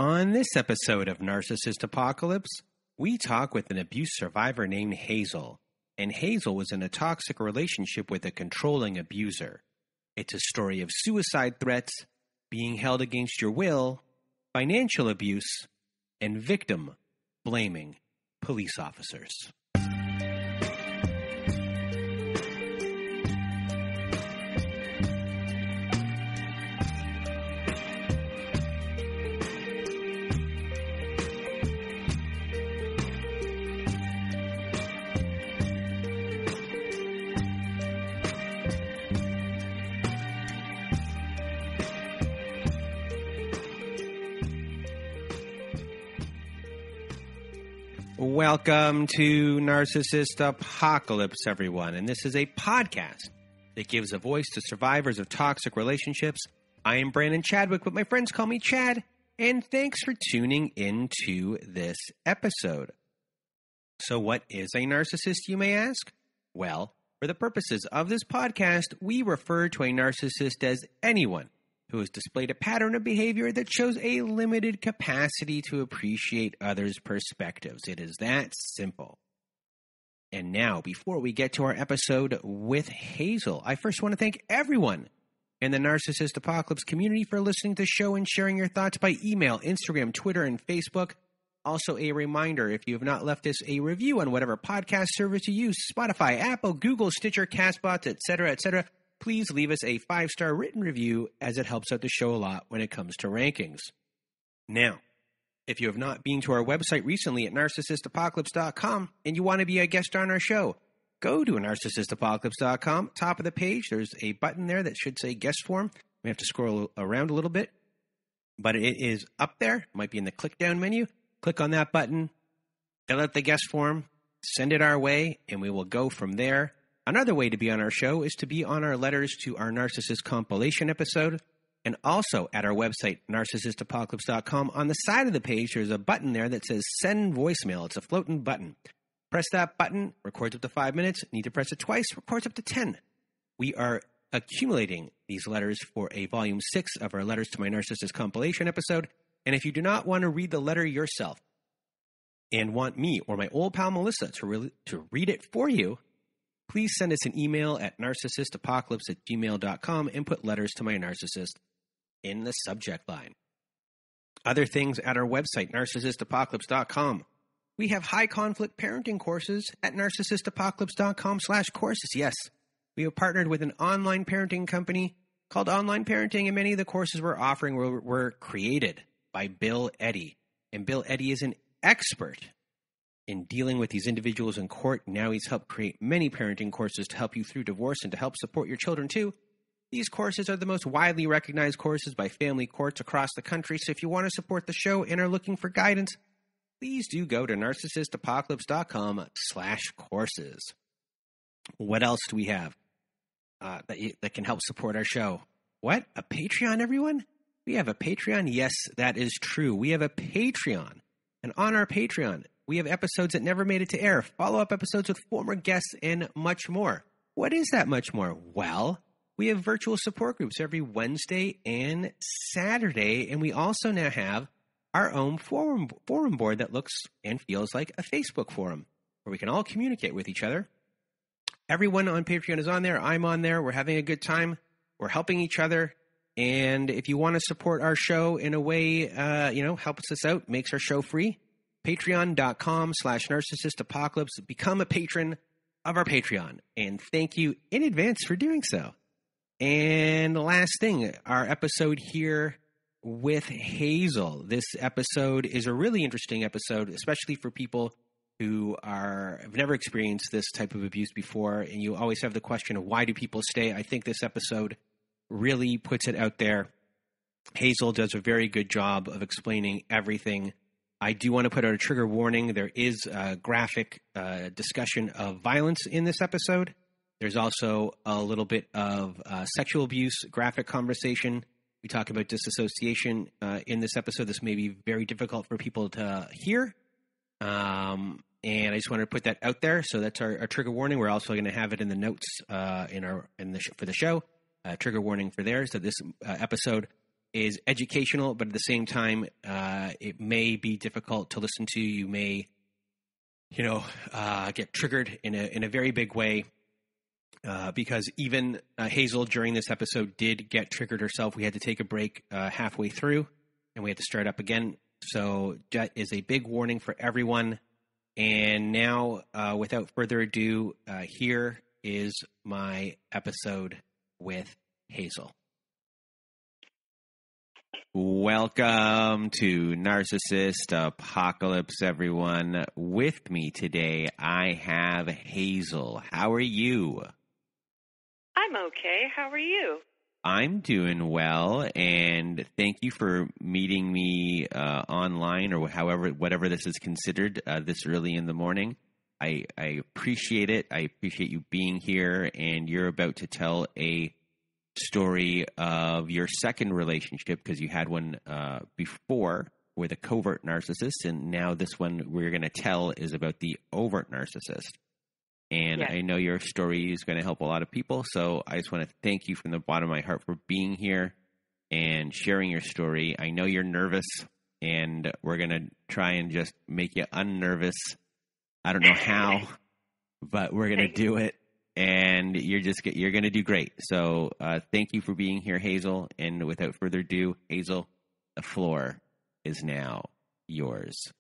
On this episode of Narcissist Apocalypse, we talk with an abuse survivor named Hazel. And Hazel was in a toxic relationship with a controlling abuser. It's a story of suicide threats, being held against your will, financial abuse, and victim blaming police officers. Welcome to Narcissist Apocalypse, everyone. And this is a podcast that gives a voice to survivors of toxic relationships. I am Brandon Chadwick, but my friends call me Chad. And thanks for tuning into this episode. So what is a narcissist, you may ask? Well, for the purposes of this podcast, we refer to a narcissist as anyone who has displayed a pattern of behavior that shows a limited capacity to appreciate others' perspectives. It is that simple. And now, before we get to our episode with Hazel, I first want to thank everyone in the Narcissist Apocalypse community for listening to the show and sharing your thoughts by email, Instagram, Twitter, and Facebook. Also, a reminder, if you have not left us a review on whatever podcast service you use, Spotify, Apple, Google, Stitcher, CastBox, etc., please leave us a 5-star written review as it helps out the show a lot when it comes to rankings. Now, if you have not been to our website recently at narcissistapocalypse.com and you want to be a guest on our show, go to narcissistapocalypse.com. Top of the page, there's a button there that should say guest form. We have to scroll around a little bit, but it is up there. It might be in the click down menu. Click on that button, fill out the guest form, send it our way, and we will go from there. Another way to be on our show is to be on our letters to our Narcissist compilation episode, and also at our website, narcissistapocalypse.com. On the side of the page, there's a button there that says send voicemail. It's a floating button. Press that button, records up to 5 minutes. Need to press it twice, records up to 10. We are accumulating these letters for a volume 6 of our Letters to My Narcissist compilation episode. And if you do not want to read the letter yourself and want me or my old pal Melissa to read it for you, please send us an email at narcissistapocalypse@gmail.com and put Letters to My Narcissist in the subject line. Other things at our website, narcissistapocalypse.com. We have high conflict parenting courses at narcissistapocalypse.com/courses. Yes, we have partnered with an online parenting company called Online Parenting, and many of the courses we're offering were created by Bill Eddy. And Bill Eddy is an expert in dealing with these individuals in court. Now he's helped create many parenting courses to help you through divorce and to help support your children too. These courses are the most widely recognized courses by family courts across the country. So if you want to support the show and are looking for guidance, please do go to narcissistapocalypse.com/courses. What else do we have that can help support our show? What? A Patreon, everyone? We have a Patreon? Yes, that is true. We have a Patreon. And on our Patreon, we have episodes that never made it to air, follow-up episodes with former guests, and much more. What is that much more? Well, we have virtual support groups every Wednesday and Saturday, and we also now have our own forum board that looks and feels like a Facebook forum where we can all communicate with each other. Everyone on Patreon is on there. I'm on there. We're having a good time. We're helping each other. And if you want to support our show in a way, helps us out, makes our show free, patreon.com/narcissistapocalypse. Become a patron of our Patreon. And thank you in advance for doing so. And the last thing, our episode here with Hazel. This episode is a really interesting episode, especially for people who have never experienced this type of abuse before. And you always have the question of why do people stay? I think this episode really puts it out there. Hazel does a very good job of explaining everything. I do want to put out a trigger warning. There is a graphic discussion of violence in this episode. There's also a little bit of sexual abuse, graphic conversation. We talk about disassociation in this episode. This may be very difficult for people to hear. And I just wanted to put that out there. So that's our trigger warning. We're also going to have it in the notes for the show. Trigger warning for there. So this episode is educational, but at the same time, it may be difficult to listen to. You may, get triggered in a very big way. Because even Hazel during this episode did get triggered herself. We had to take a break halfway through, and we had to start up again. So that is a big warning for everyone. And now, without further ado, here is my episode with Hazel. Welcome to Narcissist Apocalypse, everyone. With me today, I have Hazel. How are you? I'm okay. How are you? I'm doing well, and thank you for meeting me online or whatever this is considered this early in the morning. I appreciate it. I appreciate you being here, and you're about to tell a story of your second relationship because you had one before with a covert narcissist, and now this one we're going to tell is about the overt narcissist. And yes. I know your story is going to help a lot of people, so I just want to thank you from the bottom of my heart for being here and sharing your story. I know you're nervous, and we're going to try and just make you unnervous. I don't know how, but we're going to do it, and you're going to do great. So thank you for being here, Hazel. And without further ado, Hazel, the floor is now yours.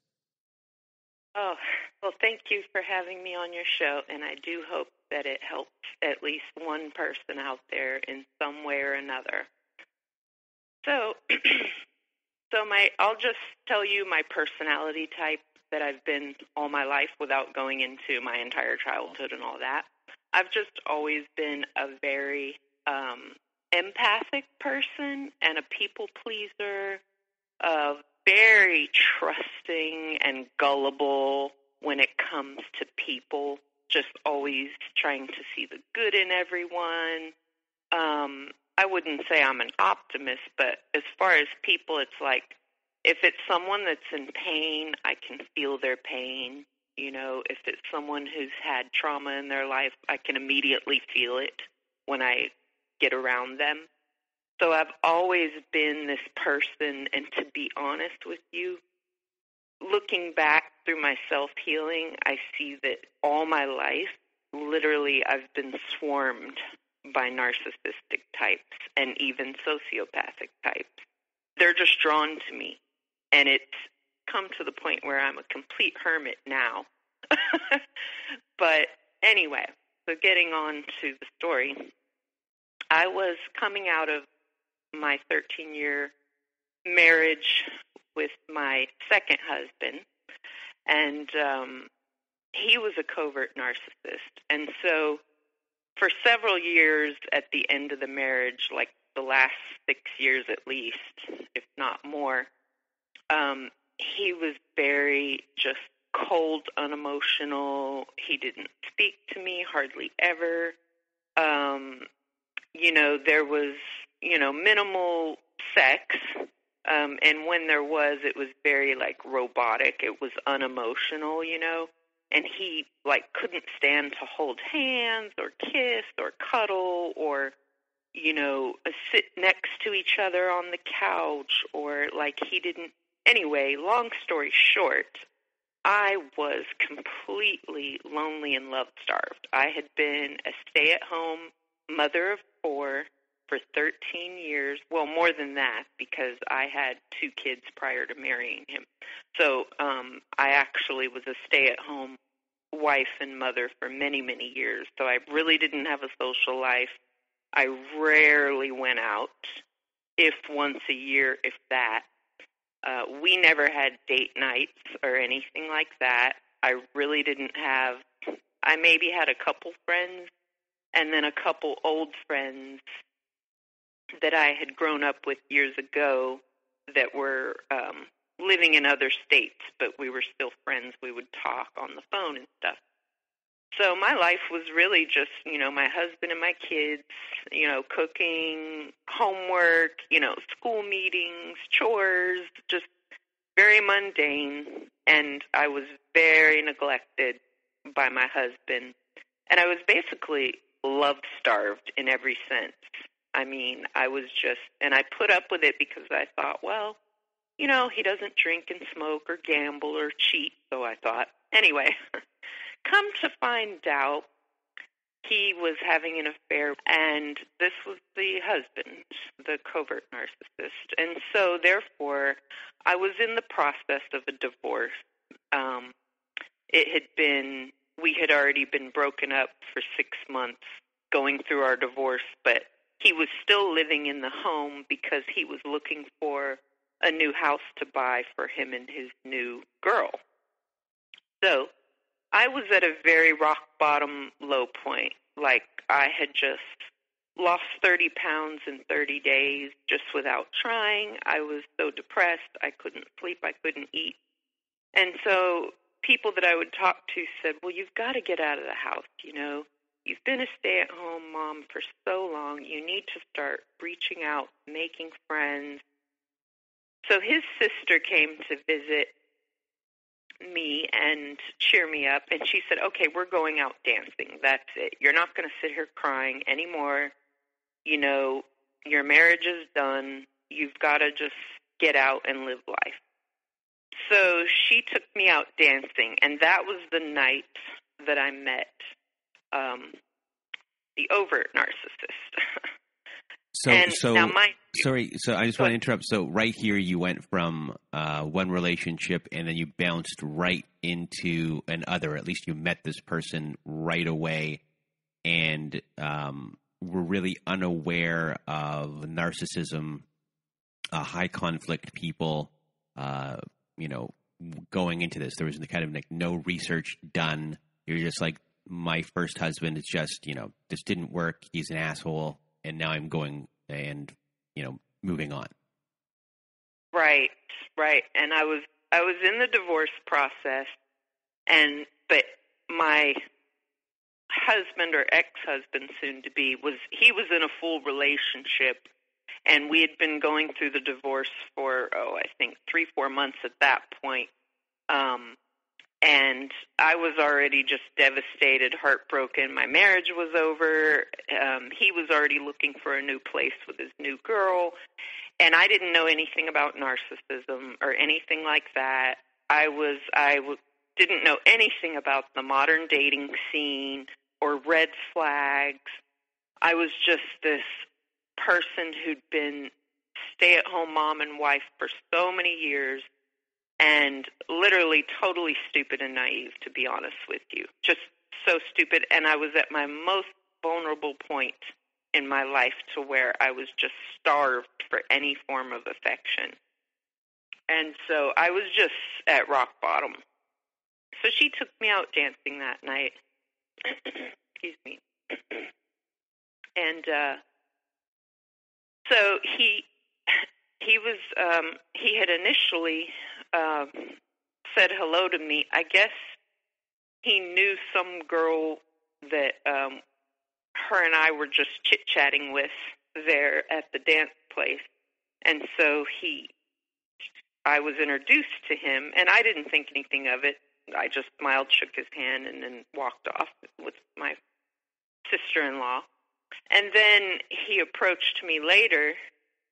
Oh, well, thank you for having me on your show, and I do hope that it helps at least one person out there in some way or another. So, I'll just tell you my personality type that I've been all my life without going into my entire childhood and all that. I've just always been a very empathic person and a people pleaser, very trusting and gullible when it comes to people, just always trying to see the good in everyone. I wouldn't say I'm an optimist, but as far as people, it's like if it's someone that's in pain, I can feel their pain. If it's someone who's had trauma in their life, I can immediately feel it when I get around them. So I've always been this person, and to be honest with you, looking back through my self-healing, I see that all my life, literally, I've been swarmed by narcissistic types and even sociopathic types. They're just drawn to me, and it's come to the point where I'm a complete hermit now. But anyway, so getting on to the story, I was coming out of my 13-year marriage with my second husband, and he was a covert narcissist. And so for several years at the end of the marriage, like the last 6 years at least, if not more, he was very just cold, unemotional. He didn't speak to me hardly ever. There was, minimal sex. And when there was, it was very, robotic. It was unemotional, And he, couldn't stand to hold hands or kiss or cuddle or, sit next to each other on the couch or, he didn't. Anyway, long story short, I was completely lonely and love-starved. I had been a stay-at-home mother of 4 for 13 years. Well, more than that, because I had 2 kids prior to marrying him. So I actually was a stay-at-home wife and mother for many, many years. So I really didn't have a social life. I rarely went out, if once a year, if that. We never had date nights or anything like that. I really didn't have, I maybe had a couple friends and then a couple old friends that I had grown up with years ago that were living in other states, but we were still friends. We would talk on the phone and stuff. So my life was really just, my husband and my kids, cooking, homework, school meetings, chores, just very mundane. And I was very neglected by my husband. And I was basically love-starved in every sense. I mean, I was just, and I put up with it because I thought, well, you know, he doesn't drink and smoke or gamble or cheat, so I thought. Anyway, come to find out, he was having an affair, and this was the husband, the covert narcissist. And so, therefore, I was in the process of a divorce. We had already been broken up for 6 months, going through our divorce, but he was still living in the home because he was looking for a new house to buy for him and his new girl. So I was at a very rock-bottom low point. Like, I had just lost 30 pounds in 30 days just without trying. I was so depressed. I couldn't sleep. I couldn't eat. And so people that I would talk to said, well, you've got to get out of the house, you know. You've been a stay-at-home mom for so long. You need to start reaching out, making friends. So his sister came to visit me and cheer me up, and she said, okay, we're going out dancing. That's it. You're not going to sit here crying anymore. You know, your marriage is done. You've got to just get out and live life. So she took me out dancing, and that was the night that I met the overt narcissist. So I just want to interrupt. So right here, you went from one relationship, and then you bounced right into another. At least you met this person right away, and were really unaware of narcissism, high conflict people. You know, going into this, there was kind of like no research done. You're just like, my first husband is just, you know, this didn't work. He's an asshole. And now I'm going and, you know, moving on. Right. And I was in the divorce process, but my husband or ex-husband soon to be he was in a full relationship, and we had been going through the divorce for I think 3-4 months at that point. And I was already just devastated, heartbroken. My marriage was over. He was already looking for a new place with his new girl. And I didn't know anything about narcissism or anything like that. I didn't know anything about the modern dating scene or red flags. I was just this person who'd been stay-at-home mom and wife for so many years, and literally totally stupid and naive, to be honest with you. Just so stupid. And I was at my most vulnerable point in my life, to where I was just starved for any form of affection. And so I was just at rock bottom. So she took me out dancing that night. Excuse me. And so he had initially said hello to me. I guess he knew some girl that her and I were just chit-chatting with there at the dance place. And so I was introduced to him, and I didn't think anything of it. I just smiled, shook his hand, and then walked off with my sister-in-law. And then he approached me later,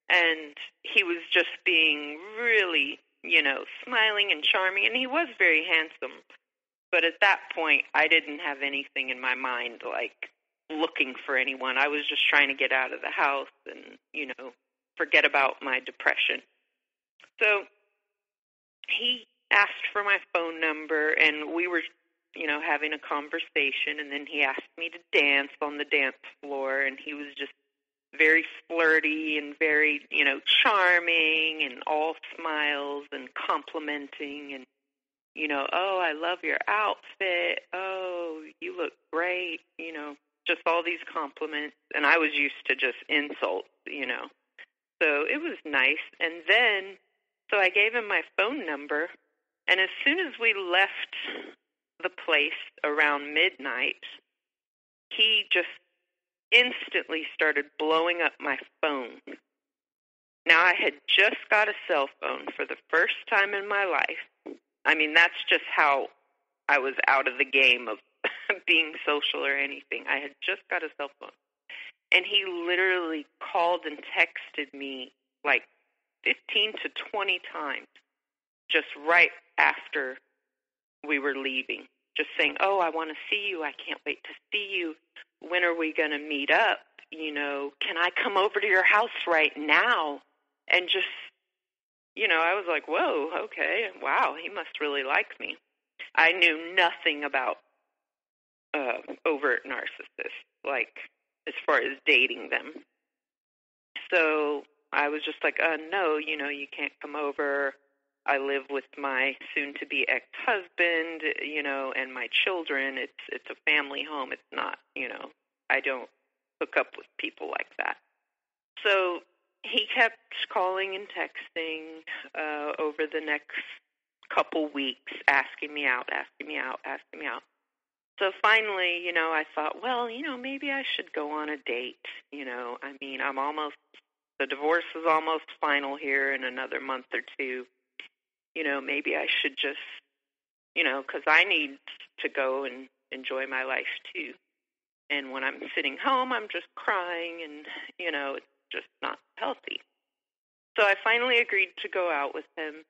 and he was just being really, you know, smiling and charming, and he was very handsome. But at that point, I didn't have anything in my mind like looking for anyone. I was just trying to get out of the house and, you know, forget about my depression. So he asked for my phone number, and we were, you know, having a conversation, and then he asked me to dance on the dance floor, and he was just very flirty and very, you know, charming and all smiles and complimenting and, you know, oh, I love your outfit. Oh, you look great. You know, just all these compliments. And I was used to just insults, you know. So it was nice. And then, so I gave him my phone number. And as soon as we left the place around midnight, he just instantly started blowing up my phone. Now, I had just got a cell phone for the first time in my life. I mean, that's just how I was out of the game of being social or anything. I had just got a cell phone. And he literally called and texted me like 15 to 20 times just right after we were leaving, just saying, oh, I want to see you. I can't wait to see you. When are we going to meet up? You know, can I come over to your house right now? And just, you know, I was like, whoa, okay, wow, he must really like me. I knew nothing about overt narcissists, like as far as dating them. So I was just like, no, you know, you can't come over. I live with my soon-to-be ex-husband, you know, and my children. It's a family home. It's not, you know, I don't hook up with people like that. So he kept calling and texting over the next couple weeks, asking me out. So finally, you know, I thought, well, you know, maybe I should go on a date. You know, I mean, the divorce is almost final here in another month or two. You know, maybe I should just, you know, because I need to go and enjoy my life too. And when I'm sitting home, I'm just crying and, you know, it's just not healthy. So I finally agreed to go out with him.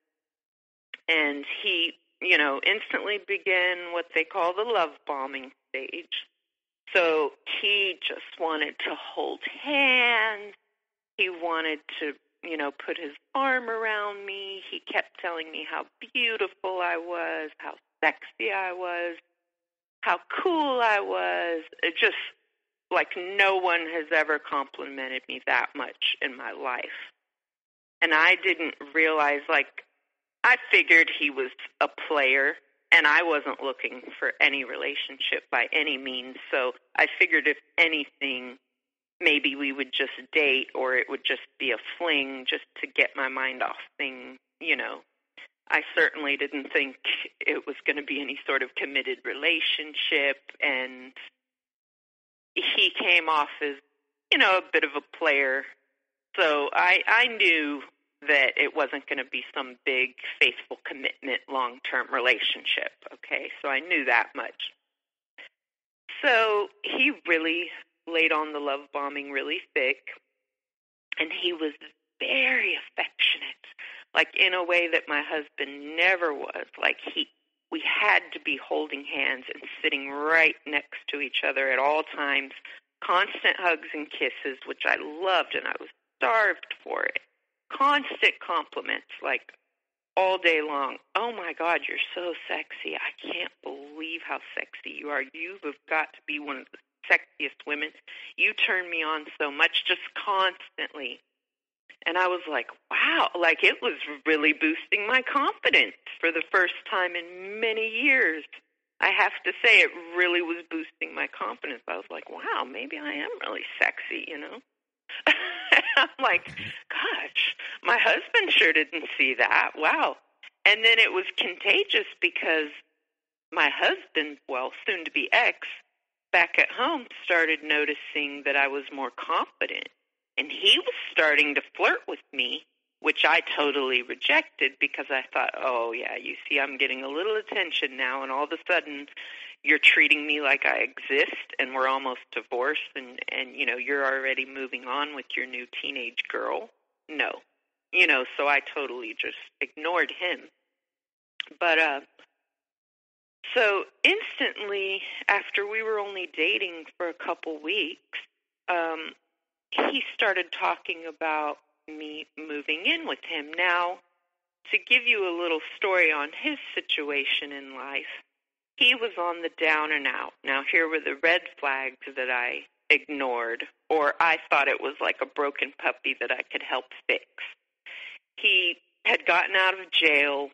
And he, you know, instantly began what they call the love bombing stage. So he just wanted to hold hands. He wanted to, you know, put his arm around me. He kept telling me how beautiful I was, how sexy I was, how cool I was. It just, like, no one has ever complimented me that much in my life. And I didn't realize, like, I figured he was a player, and I wasn't looking for any relationship by any means. So I figured if anything, maybe we would just date, or it would just be a fling just to get my mind off things, you know. I certainly didn't think it was going to be any sort of committed relationship, and he came off as, you know, a bit of a player. So I knew that it wasn't going to be some big, faithful commitment, long-term relationship, okay? So I knew that much. So he really laid on the love bombing really thick, and he was very affectionate, like in a way that my husband never was. Like we had to be holding hands and sitting right next to each other at all times, constant hugs and kisses, which I loved, and I was starved for it. Constant compliments, like all day long. Oh my God, you're so sexy. I can't believe how sexy you are. You have got to be one of the sexiest women. You turn me on so much, just constantly. And I was like, wow, like it was really boosting my confidence for the first time in many years. I have to say it really was boosting my confidence. I was like, wow, maybe I am really sexy, you know? I'm like, gosh, my husband sure didn't see that. Wow. And then it was contagious because my husband, well, soon-to-be ex, back at home started noticing that I was more confident. And he was starting to flirt with me, which I totally rejected because I thought, oh, yeah, you see, I'm getting a little attention now, and all of a sudden you're treating me like I exist, and we're almost divorced, and you know, you're already moving on with your new teenage girl. No. You know, so I totally just ignored him. But, so instantly, after we were only dating for a couple weeks, he started talking about me moving in with him. Now, to give you a little story on his situation in life, he was on the down and out. Now, here were the red flags that I ignored, or I thought it was like a broken puppy that I could help fix. He had gotten out of jail.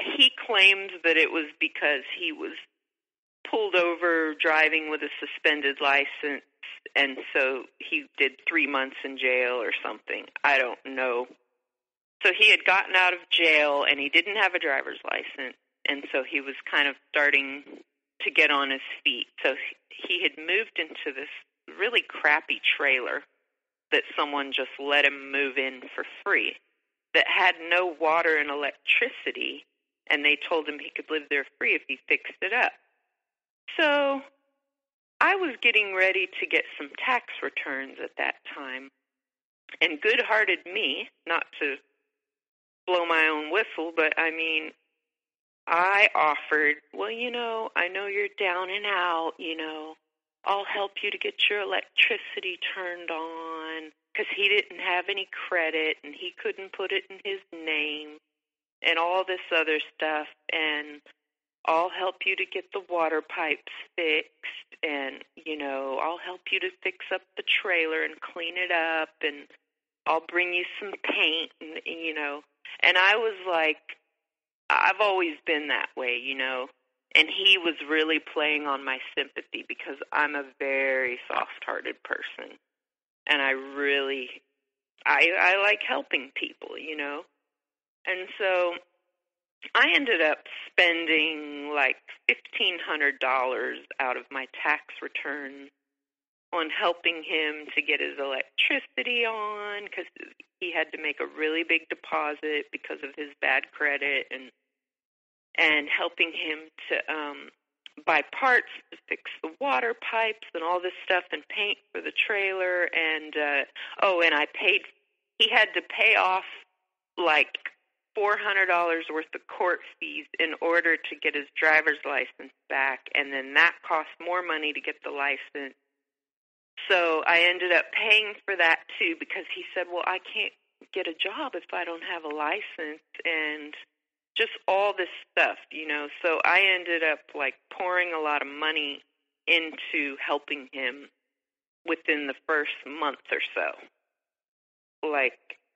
He claimed that it was because he was pulled over driving with a suspended license, and so he did 3 months in jail or something. I don't know. So he had gotten out of jail, and he didn't have a driver's license, and so he was kind of starting to get on his feet. So he had moved into this really crappy trailer that someone just let him move in for free that had no water and electricity, and they told him he could live there free if he fixed it up. So I was getting ready to get some tax returns at that time, and good-hearted me, not to blow my own whistle, but I mean, I offered, well, I know you're down and out, I'll help you to get your electricity turned on, because he didn't have any credit and he couldn't put it in his name and all this other stuff, and I'll help you to get the water pipes fixed, and, I'll help you to fix up the trailer and clean it up, and I'll bring you some paint, and I was like, I've always been that way, and he was really playing on my sympathy because I'm a very soft-hearted person, and I like helping people, and so I ended up spending like $1,500 out of my tax return on helping him to get his electricity on, because he had to make a really big deposit because of his bad credit, and helping him to buy parts to fix the water pipes and all this stuff, and paint for the trailer, and he had to pay off like $400 worth of court fees in order to get his driver's license back, and then that cost more money to get the license. So I ended up paying for that too, because he said, well, I can't get a job if I don't have a license, and just all this stuff, So I ended up like pouring a lot of money into helping him within the first month or so.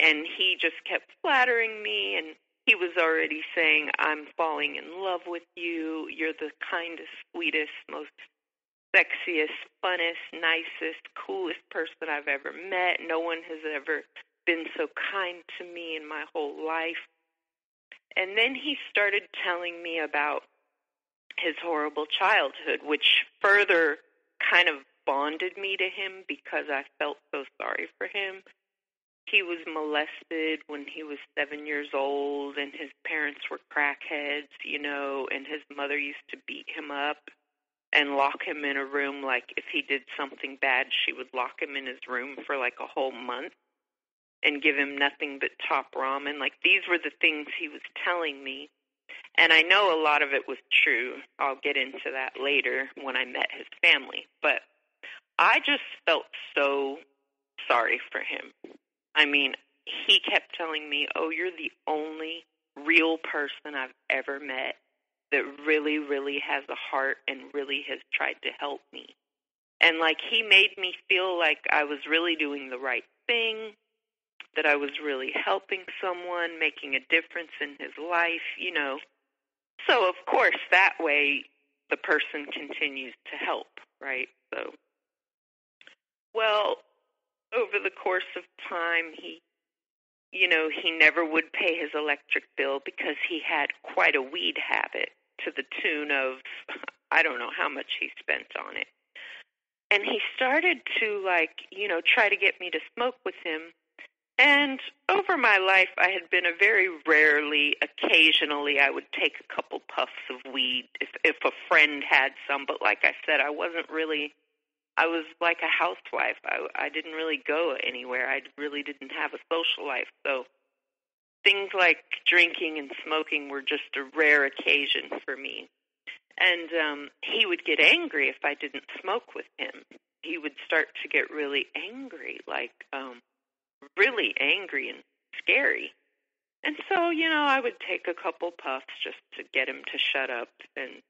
And he just kept flattering me, and he was already saying, I'm falling in love with you. You're the kindest, sweetest, most sexiest, funnest, nicest, coolest person I've ever met. No one has ever been so kind to me in my whole life. And then he started telling me about his horrible childhood, which further kind of bonded me to him because I felt so sorry for him. He was molested when he was 7 years old, and his parents were crackheads, and his mother used to beat him up and lock him in a room. Like, if he did something bad, she would lock him in his room for like a whole month and give him nothing but top ramen. Like, these were the things he was telling me. And I know a lot of it was true. I'll get into that later when I met his family. But I just felt so sorry for him. I mean, he kept telling me, oh, you're the only real person I've ever met that really, really has a heart and really has tried to help me. And, like, he made me feel like I was really doing the right thing, that I was really helping someone, making a difference in his life, So, of course, that way the person continues to help, right? So, well, over the course of time, he never would pay his electric bill because he had quite a weed habit to the tune of, I don't know how much he spent on it. And he started to, try to get me to smoke with him. And over my life, I had been occasionally, I would take a couple puffs of weed if a friend had some. But like I said, I was like a housewife. I didn't really go anywhere. I really didn't have a social life. So things like drinking and smoking were just a rare occasion for me. And he would get angry if I didn't smoke with him. He would start to get really angry, really angry and scary. And so, I would take a couple puffs just to get him to shut up, and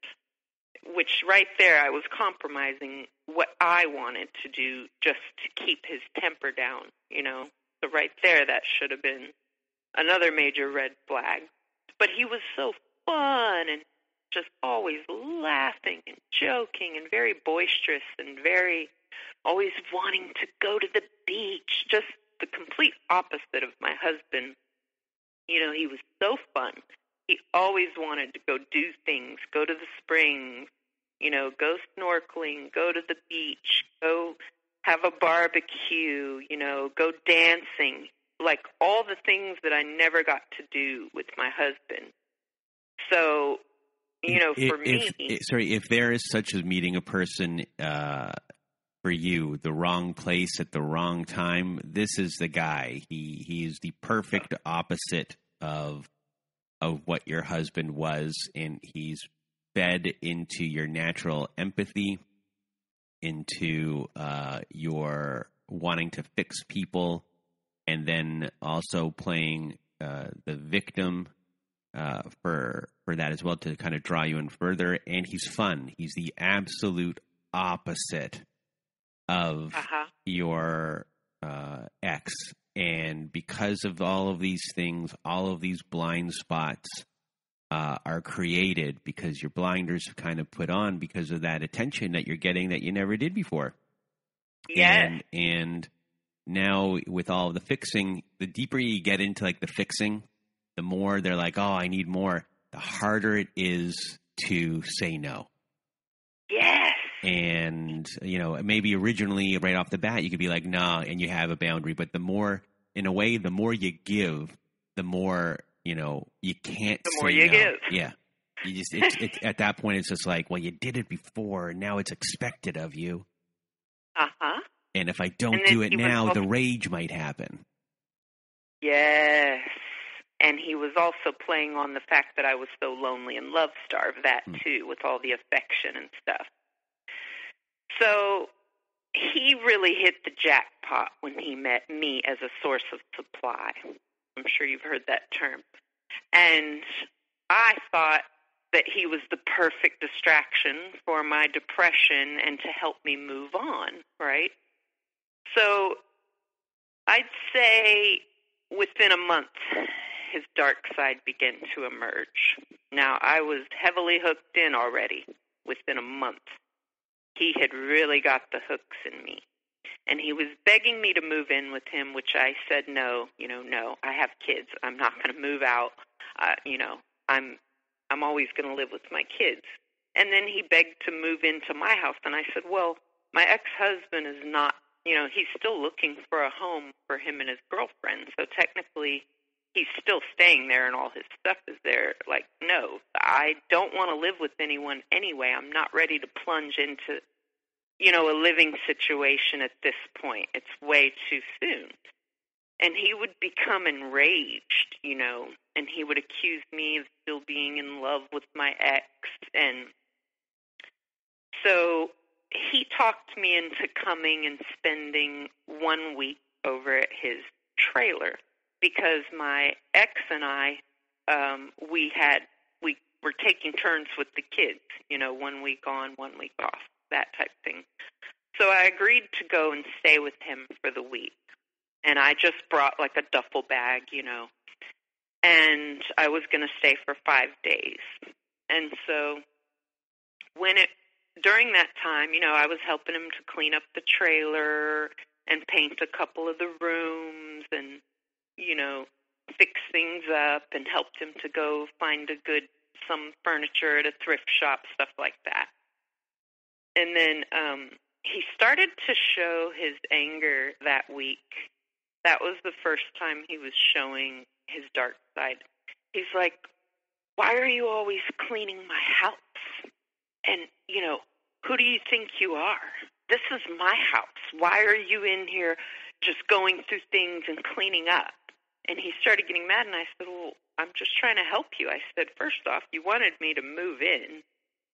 which right there I was compromising what I wanted to do just to keep his temper down, So right there, that should have been another major red flag. But he was so fun and just always laughing and joking and very boisterous and very always wanting to go to the beach, just the complete opposite of my husband. He was so fun. He always wanted to go do things, go to the springs, go snorkeling, go to the beach, go have a barbecue, go dancing, like all the things that I never got to do with my husband. So, for me. If there is such as meeting a person for you, the wrong place at the wrong time, this is the guy. He is the perfect opposite of what your husband was, and he's fed into your natural empathy, into your wanting to fix people, and then also playing the victim for that as well, to kind of draw you in further. And he's fun. He's the absolute opposite of your ex. And because of all of these things, all of these blind spots are created because your blinders are kind of put on because of that attention that you're getting that you never did before. Yes. And now with all of the fixing, the deeper you get into like the fixing, the more they're like, oh, I need more. The harder it is to say no. Yes. And, maybe originally right off the bat, you could be like, nah, and you have a boundary. But the more, in a way, the more you give, the more, you can't the say more you no. give. Yeah. You just, it's at that point, it's just like, well, you did it before, and now it's expected of you. And if I don't do it now, the rage might happen. Yes. And he was also playing on the fact that I was so lonely and love-starved, that too, with all the affection and stuff. So he really hit the jackpot when he met me as a source of supply. I'm sure you've heard that term. And I thought that he was the perfect distraction for my depression and to help me move on, right? So I'd say within a month, his dark side began to emerge. Now, I was heavily hooked in already within a month. He had really got the hooks in me. And he was begging me to move in with him, which I said, no, no, I have kids. I'm not going to move out. I'm always going to live with my kids. And then he begged to move into my house. And I said, well, my ex-husband is not, he's still looking for a home for him and his girlfriend. So technically, he's still staying there and all his stuff is there. Like, no, I don't want to live with anyone anyway. I'm not ready to plunge into, a living situation at this point. It's way too soon. And he would become enraged, and he would accuse me of still being in love with my ex. And so he talked me into coming and spending 1 week over at his trailer because my ex and I, we were taking turns with the kids, 1 week on, 1 week off, that type thing. So I agreed to go and stay with him for the week. And I just brought like a duffel bag, and I was going to stay for 5 days. And so during that time, I was helping him to clean up the trailer and paint a couple of the rooms and, fix things up, and helped him to go find some furniture at a thrift shop, stuff like that. And then he started to show his anger that week. That was the first time he was showing his dark side. He's like, why are you always cleaning my house? And, who do you think you are? This is my house. Why are you in here just going through things and cleaning up? And he started getting mad, and I said, well, I'm just trying to help you. I said, first off, you wanted me to move in.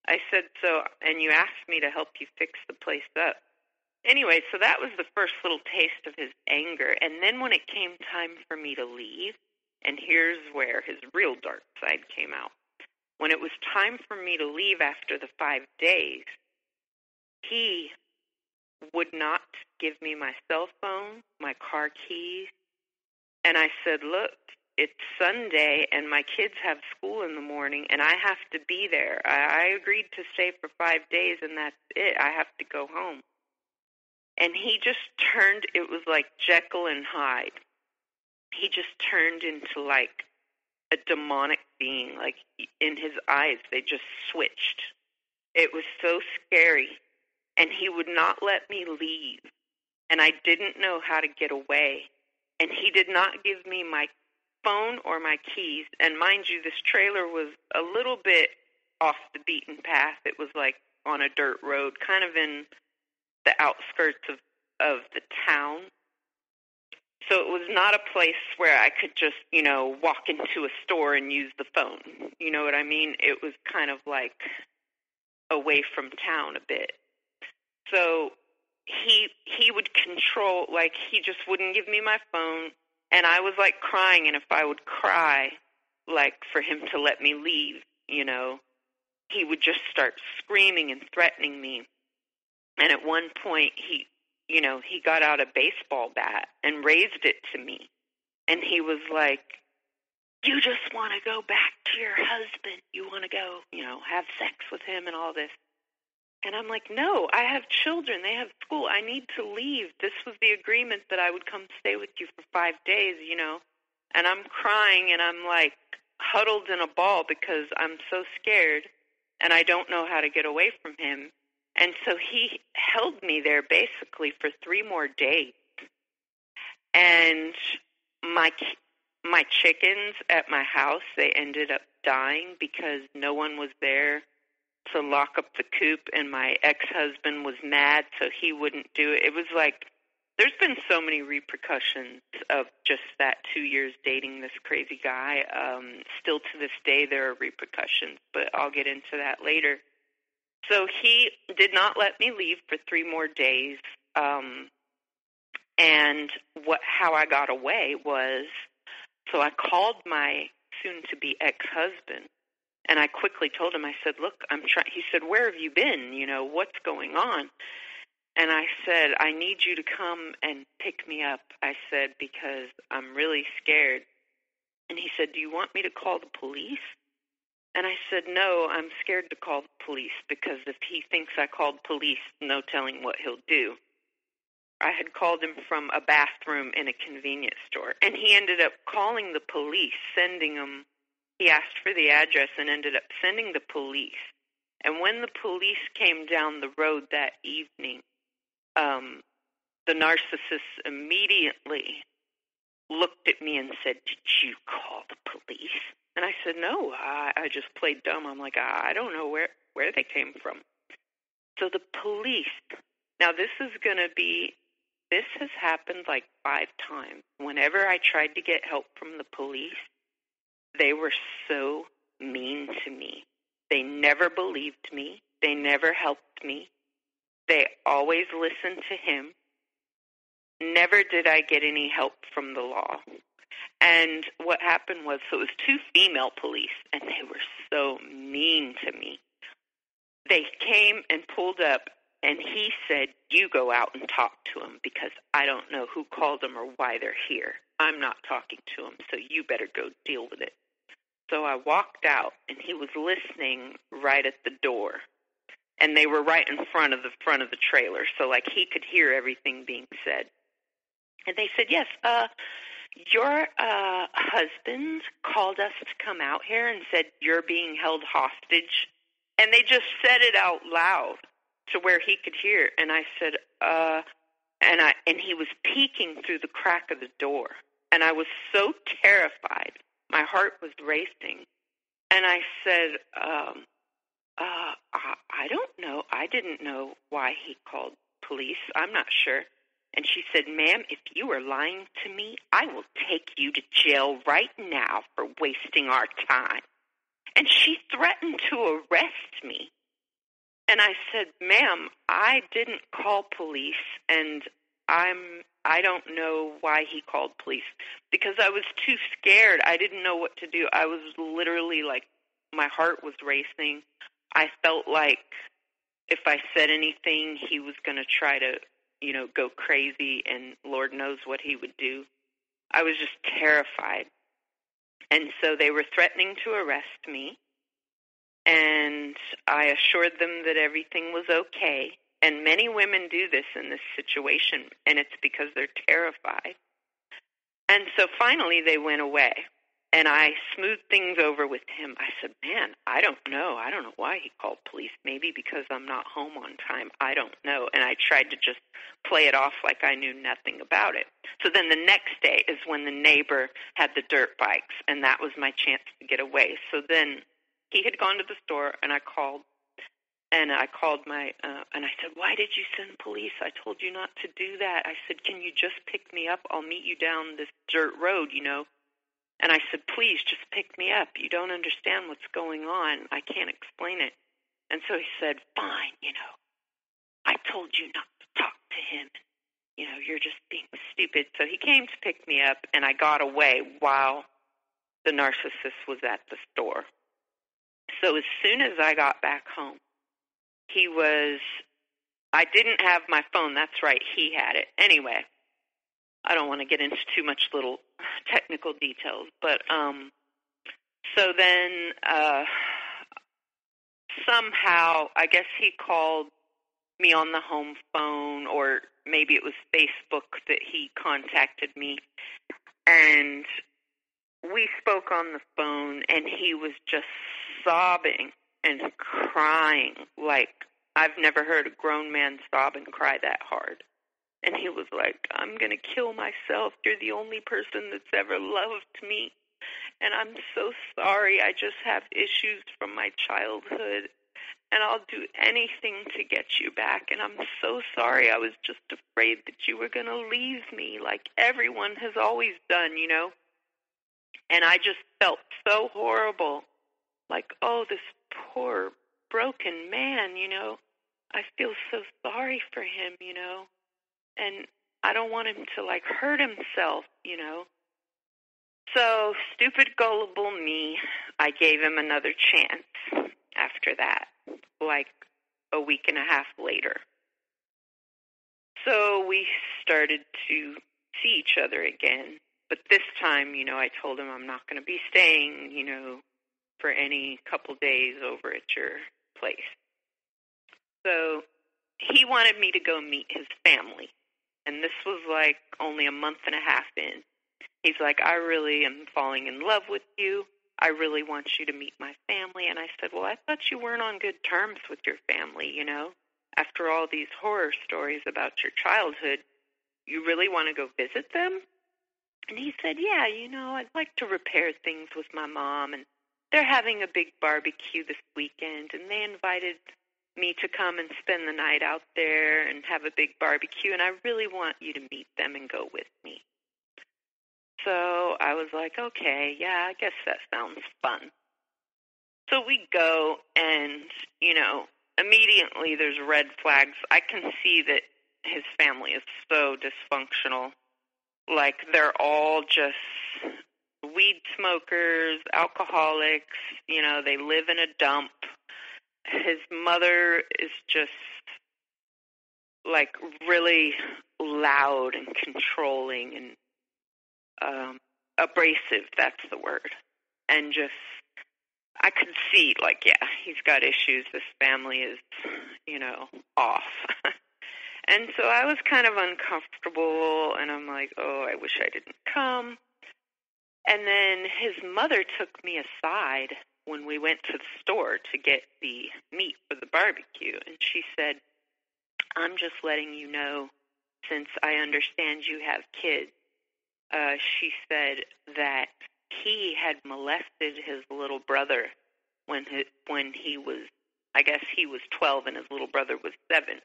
I said, and you asked me to help you fix the place up. Anyway, so that was the first little taste of his anger. And then when it came time for me to leave, and here's where his real dark side came out. When it was time for me to leave after the 5 days, he would not give me my cell phone, my car keys. And I said, look, it's Sunday and my kids have school in the morning and I have to be there. I agreed to stay for 5 days and that's it. I have to go home. And he just turned, it was like Jekyll and Hyde. He just turned into like a demonic being, like in his eyes, they just switched. It was so scary. And he would not let me leave. And I didn't know how to get away. And he did not give me my phone or my keys. And mind you, this trailer was a little bit off the beaten path. It was like on a dirt road, kind of in the outskirts of the town. So it was not a place where I could just, walk into a store and use the phone. You know what I mean? It was kind of like away from town a bit. So he would control, like, he just wouldn't give me my phone, and I was like crying, and if I would cry, like, for him to let me leave, he would just start screaming and threatening me. And at one point, he got out a baseball bat and raised it to me. And he was like, you just want to go back to your husband. You want to go, have sex with him and all this. And I'm like, no, I have children. They have school. I need to leave. This was the agreement that I would come stay with you for 5 days, And I'm crying and I'm like huddled in a ball because I'm so scared and I don't know how to get away from him. And so he held me there basically for 3 more days. And my chickens at my house, they ended up dying because no one was there to lock up the coop, and my ex-husband was mad, so he wouldn't do it. It was like, there's been so many repercussions of just that 2 years dating this crazy guy. Still to this day, there are repercussions, but I'll get into that later. So he did not let me leave for 3 more days, and how I got away was, so I called my soon-to-be ex-husband, and I quickly told him, I said, look, he said, where have you been? What's going on? And I said, I need you to come and pick me up. I said, because I'm really scared. And he said, do you want me to call the police? And I said, no, I'm scared to call the police because if he thinks I called police, no telling what he'll do. I had called him from a bathroom in a convenience store, and he ended up calling the police, sending them. He asked for the address and ended up sending the police. And when the police came down the road that evening, the narcissist immediately looked at me and said, did you call the police? And I said, no, I just played dumb. I'm like, I don't know where they came from. So the police, now this has happened like 5 times. Whenever I tried to get help from the police, they were so mean to me. They never believed me. They never helped me. They always listened to him. Never did I get any help from the law. And what happened was, so it was 2 female police, and they were so mean to me. They came and pulled up, and he said, you go out and talk to him because I don't know who called them or why they're here. I'm not talking to him, so you better go deal with it. So I walked out, and he was listening right at the door. And they were right in front of the trailer, so like he could hear everything being said. And they said, yes, your husband called us to come out here and said you're being held hostage. And they just said it out loud to where he could hear. And I said, and he was peeking through the crack of the door. And I was so terrified. My heart was racing. And I said, I don't know. I didn't know why he called police. I'm not sure. And she said, ma'am, if you are lying to me, I will take you to jail right now for wasting our time. And she threatened to arrest me. And I said, ma'am, I didn't call police, and I don't know why he called police, because I was too scared. I didn't know what to do. I was literally like, my heart was racing. I felt like if I said anything, he was going to try to, go crazy, and Lord knows what he would do. I was just terrified. And so they were threatening to arrest me, and I assured them that everything was okay. And many women do this in this situation, and it's because they're terrified. And so finally they went away, and I smoothed things over with him. I said, man, I don't know. I don't know why he called police. Maybe because I'm not home on time. I don't know. And I tried to just play it off like I knew nothing about it. So then the next day is when the neighbor had the dirt bikes, and that was my chance to get away. So then he had gone to the store, and I called. And I called and I said, why did you send police? I told you not to do that. I said, can you just pick me up? I'll meet you down this dirt road, And I said, please, just pick me up. You don't understand what's going on. I can't explain it. And so he said, fine, I told you not to talk to him. You're just being stupid. So he came to pick me up, and I got away while the narcissist was at the store. So as soon as I got back home, I didn't have my phone. That's right. He had it. Anyway, I don't want to get into too much little technical details. But so then somehow, I guess he called me on the home phone, or maybe it was Facebook that he contacted me. And we spoke on the phone, and he was just sobbing and crying like I've never heard a grown man sob and cry that hard. And he was like, I'm going to kill myself. You're the only person that's ever loved me. And I'm so sorry. I just have issues from my childhood. And I'll do anything to get you back. And I'm so sorry. I was just afraid that you were going to leave me like everyone has always done, And I just felt so horrible. Like, oh, this poor broken man, I feel so sorry for him, and I don't want him to, hurt himself, So, stupid, gullible me, I gave him another chance after that, a week and a half later. So, we started to see each other again, but this time, I told him I'm not going to be staying, for any couple days over at your place. So he wanted me to go meet his family. And this was only a month and a half in. He's like, I really am falling in love with you. I really want you to meet my family. And I said, well, I thought you weren't on good terms with your family, After all these horror stories about your childhood, you really want to go visit them? And he said, yeah, I'd like to repair things with my mom, and they're having a big barbecue this weekend, and they invited me to come and spend the night out there and have a big barbecue, and I really want you to meet them and go with me. So I was like, okay, yeah, I guess that sounds fun. So we go, and, immediately there's red flags. I can see that his family is so dysfunctional. They're all just weed smokers, alcoholics, they live in a dump. His mother is just, really loud and controlling and abrasive, that's the word. And just, I could see, he's got issues. This family is, off. And so I was kind of uncomfortable, and I'm like, oh, I wish I didn't come. And then his mother took me aside when we went to the store to get the meat for the barbecue. And she said, I'm just letting you know, since I understand you have kids, she said that he had molested his little brother when he was, I guess he was 12 and his little brother was 7.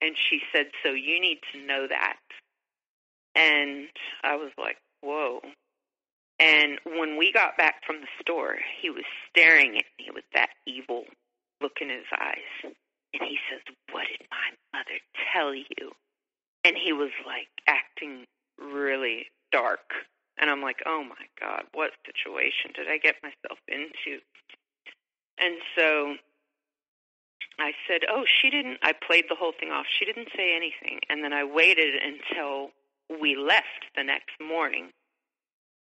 And she said, so you need to know that. And I was like, whoa. And when we got back from the store, he was staring at me with that evil look in his eyes. And he says, what did my mother tell you? And he was acting really dark. And I'm like, oh my God, what situation did I get myself into? And so I said, oh, she didn't, I played the whole thing off. She didn't say anything. And then I waited until we left the next morning.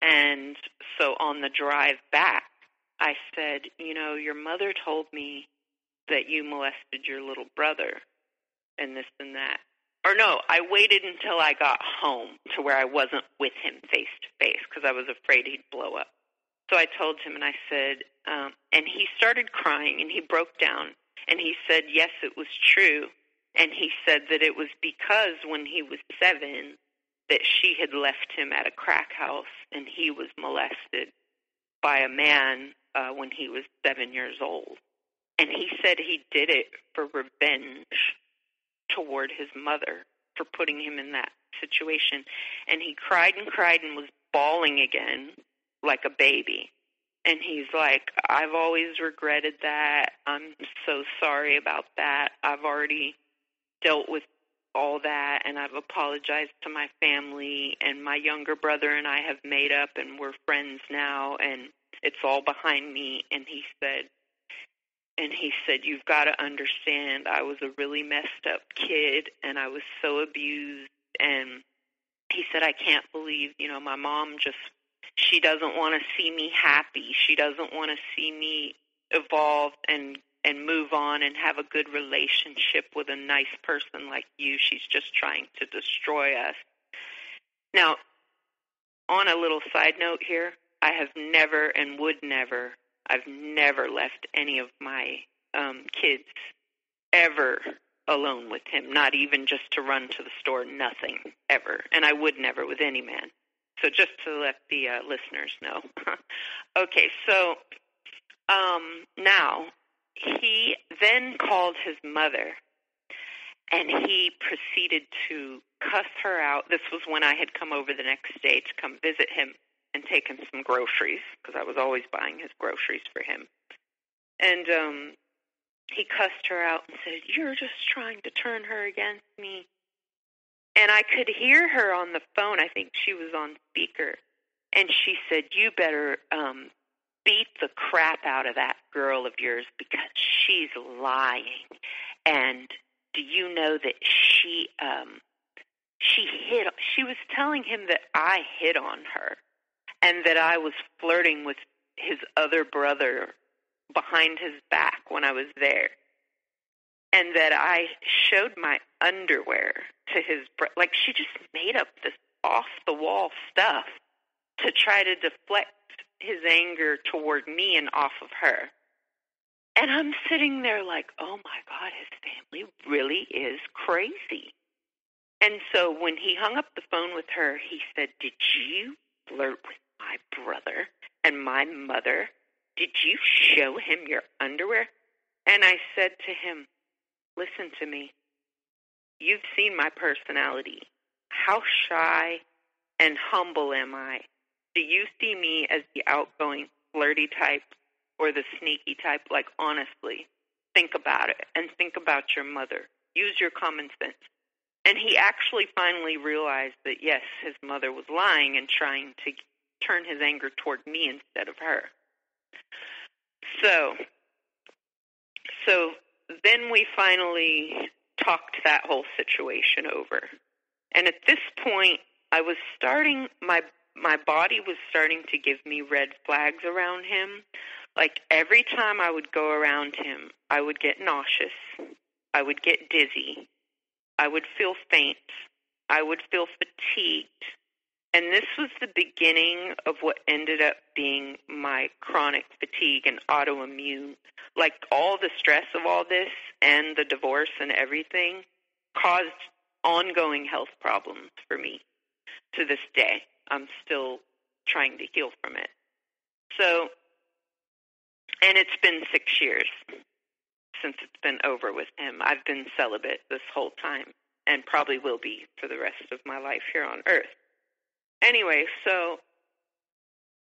And so on the drive back, I said, your mother told me that you molested your little brother and this and that. Or no, I waited until I got home to where I wasn't with him face to face because I was afraid he'd blow up. So I told him, and I said, and he started crying, and he broke down. And he said, yes, it was true. And he said that it was because when he was 7 that she had left him at a crack house, and he was molested by a man when he was 7 years old. And he said he did it for revenge toward his mother for putting him in that situation. And he cried and was bawling again like a baby. And he's like, I've always regretted that. I'm so sorry about that. I've already dealt with all that, and I've apologized to my family, and my younger brother and I have made up, and we're friends now, and it's all behind me. And he said, you've got to understand, I was a really messed up kid, and I was so abused. And he said, I can't believe, my mom she doesn't want to see me happy. She doesn't want to see me evolve and move on and have a good relationship with a nice person like you. She's just trying to destroy us. Now, on a little side note here, I have never and would never, I've never left any of my kids ever alone with him, not even just to run to the store, nothing, ever. And I would never with any man. So just to let the listeners know. Okay, so now he then called his mother, and he proceeded to cuss her out. This was when I had come over the next day to come visit him and take him some groceries, because I was always buying his groceries for him. And he cussed her out and said, you're just trying to turn her against me. And I could hear her on the phone. I think she was on speaker. And she said, you better beat the crap out of that girl of yours, because she's lying. And do you know that she was telling him that I hit on her and that I was flirting with his other brother behind his back when I was there, and that I showed my underwear to his like, she just made up this off-the-wall stuff to try to deflect his anger toward me and off of her. And I'm sitting there like, oh my God, his family really is crazy. And so when he hung up the phone with her, he said, did you flirt with my brother and my mother? Did you show him your underwear? And I said to him, listen to me. You've seen my personality. How shy and humble am I? Do you see me as the outgoing, flirty type or the sneaky type? Like, honestly, think about it, and think about your mother. Use your common sense. And he actually finally realized that, yes, his mother was lying and trying to turn his anger toward me instead of her. So then we finally talked that whole situation over. And at this point, I was starting, my body was starting to give me red flags around him. Like, every time I would go around him, I would get nauseous. I would get dizzy. I would feel faint. I would feel fatigued. And this was the beginning of what ended up being my chronic fatigue and autoimmune. Like, all the stress of all this and the divorce and everything caused ongoing health problems for me to this day. I'm still trying to heal from it. So, and it's been 6 years since it's been over with him. I've been celibate this whole time, and probably will be for the rest of my life here on Earth. Anyway, so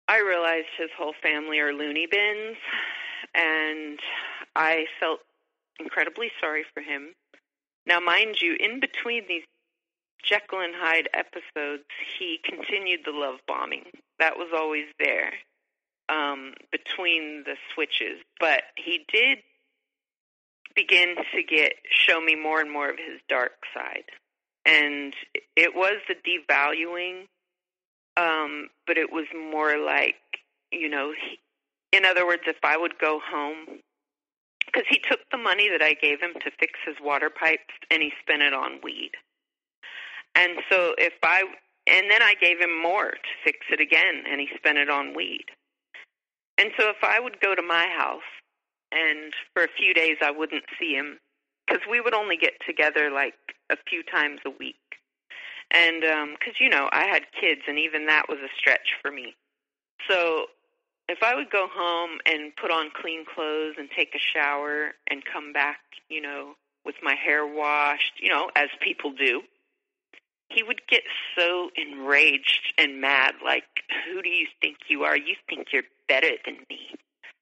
I realized his whole family are loony bins, and I felt incredibly sorry for him. Now, mind you, in between these Jekyll and Hyde episodes, he continued the love bombing. That was always there between the switches. But he did begin to show me more and more of his dark side. And it was the devaluing, but it was more like, in other words, if I would go home, because he took the money that I gave him to fix his water pipes and he spent it on weed. And so and then I gave him more to fix it again, and he spent it on weed. And so if I would go to my house, and for a few days I wouldn't see him, because we would only get together like a few times a week. And because, I had kids, and even that was a stretch for me. So if if I would go home and put on clean clothes and take a shower and come back, with my hair washed, as people do, he would get so enraged and mad, like, who do you think you are? You think you're better than me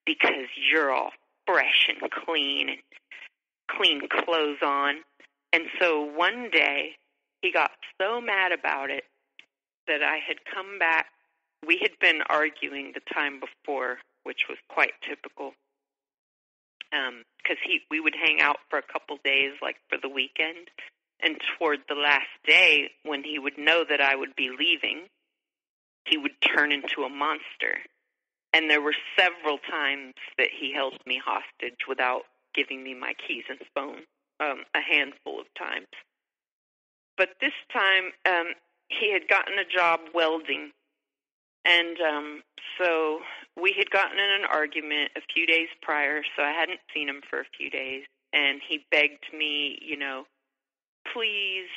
because you're all fresh and clean clothes on. And so one day he got so mad about it that I had come back. We had been arguing the time before, which was quite typical, because we would hang out for a couple days, like for the weekend. And toward the last day, when he would know that I would be leaving, he would turn into a monster. And there were several times that he held me hostage without giving me my keys and phone, a handful of times. But this time, he had gotten a job welding. And so we had gotten in an argument a few days prior, so I hadn't seen him for a few days. And he begged me, please,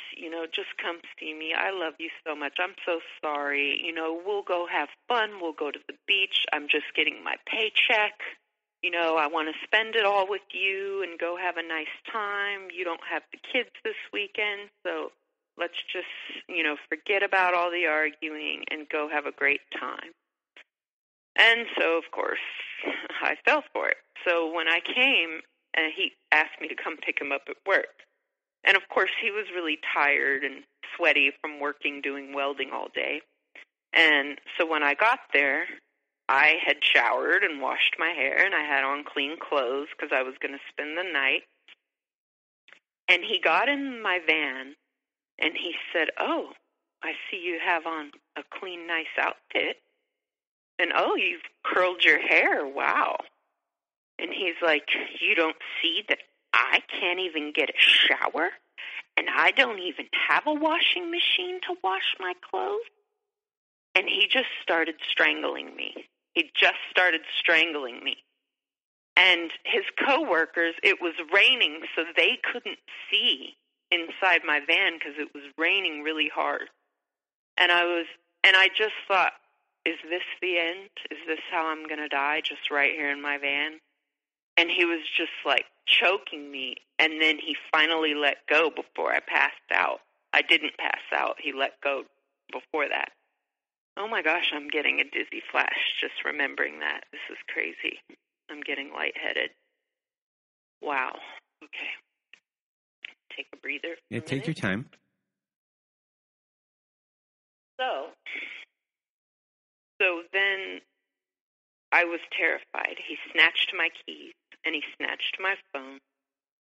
just come see me. I love you so much. I'm so sorry. We'll go have fun. We'll go to the beach. I'm just getting my paycheck. I want to spend it all with you and go have a nice time. You don't have the kids this weekend, so let's just, forget about all the arguing and go have a great time. And so, of course, I fell for it. So when I came, he asked me to come pick him up at work. And, of course, he was really tired and sweaty from doing welding all day. And so when I got there, I had showered and washed my hair, and I had on clean clothes because I was going to spend the night. And he got in my van, and he said, oh, I see you have on a clean, nice outfit. And, oh, you've curled your hair. Wow. And he's like, you don't see that I can't even get a shower, and I don't even have a washing machine to wash my clothes? And he just started strangling me. And his coworkers, it was raining, so they couldn't see inside my van because it was raining really hard. And I just thought, is this the end? Is this how I'm going to die, just right here in my van? And he was just like choking me, and then he finally let go before I passed out. I didn't pass out. He let go before that. Oh my gosh, I'm getting a dizzy flash just remembering that. This is crazy. I'm getting lightheaded. Wow. Okay. Take a breather. Yeah, take your time. So then I was terrified. He snatched my keys, and he snatched my phone,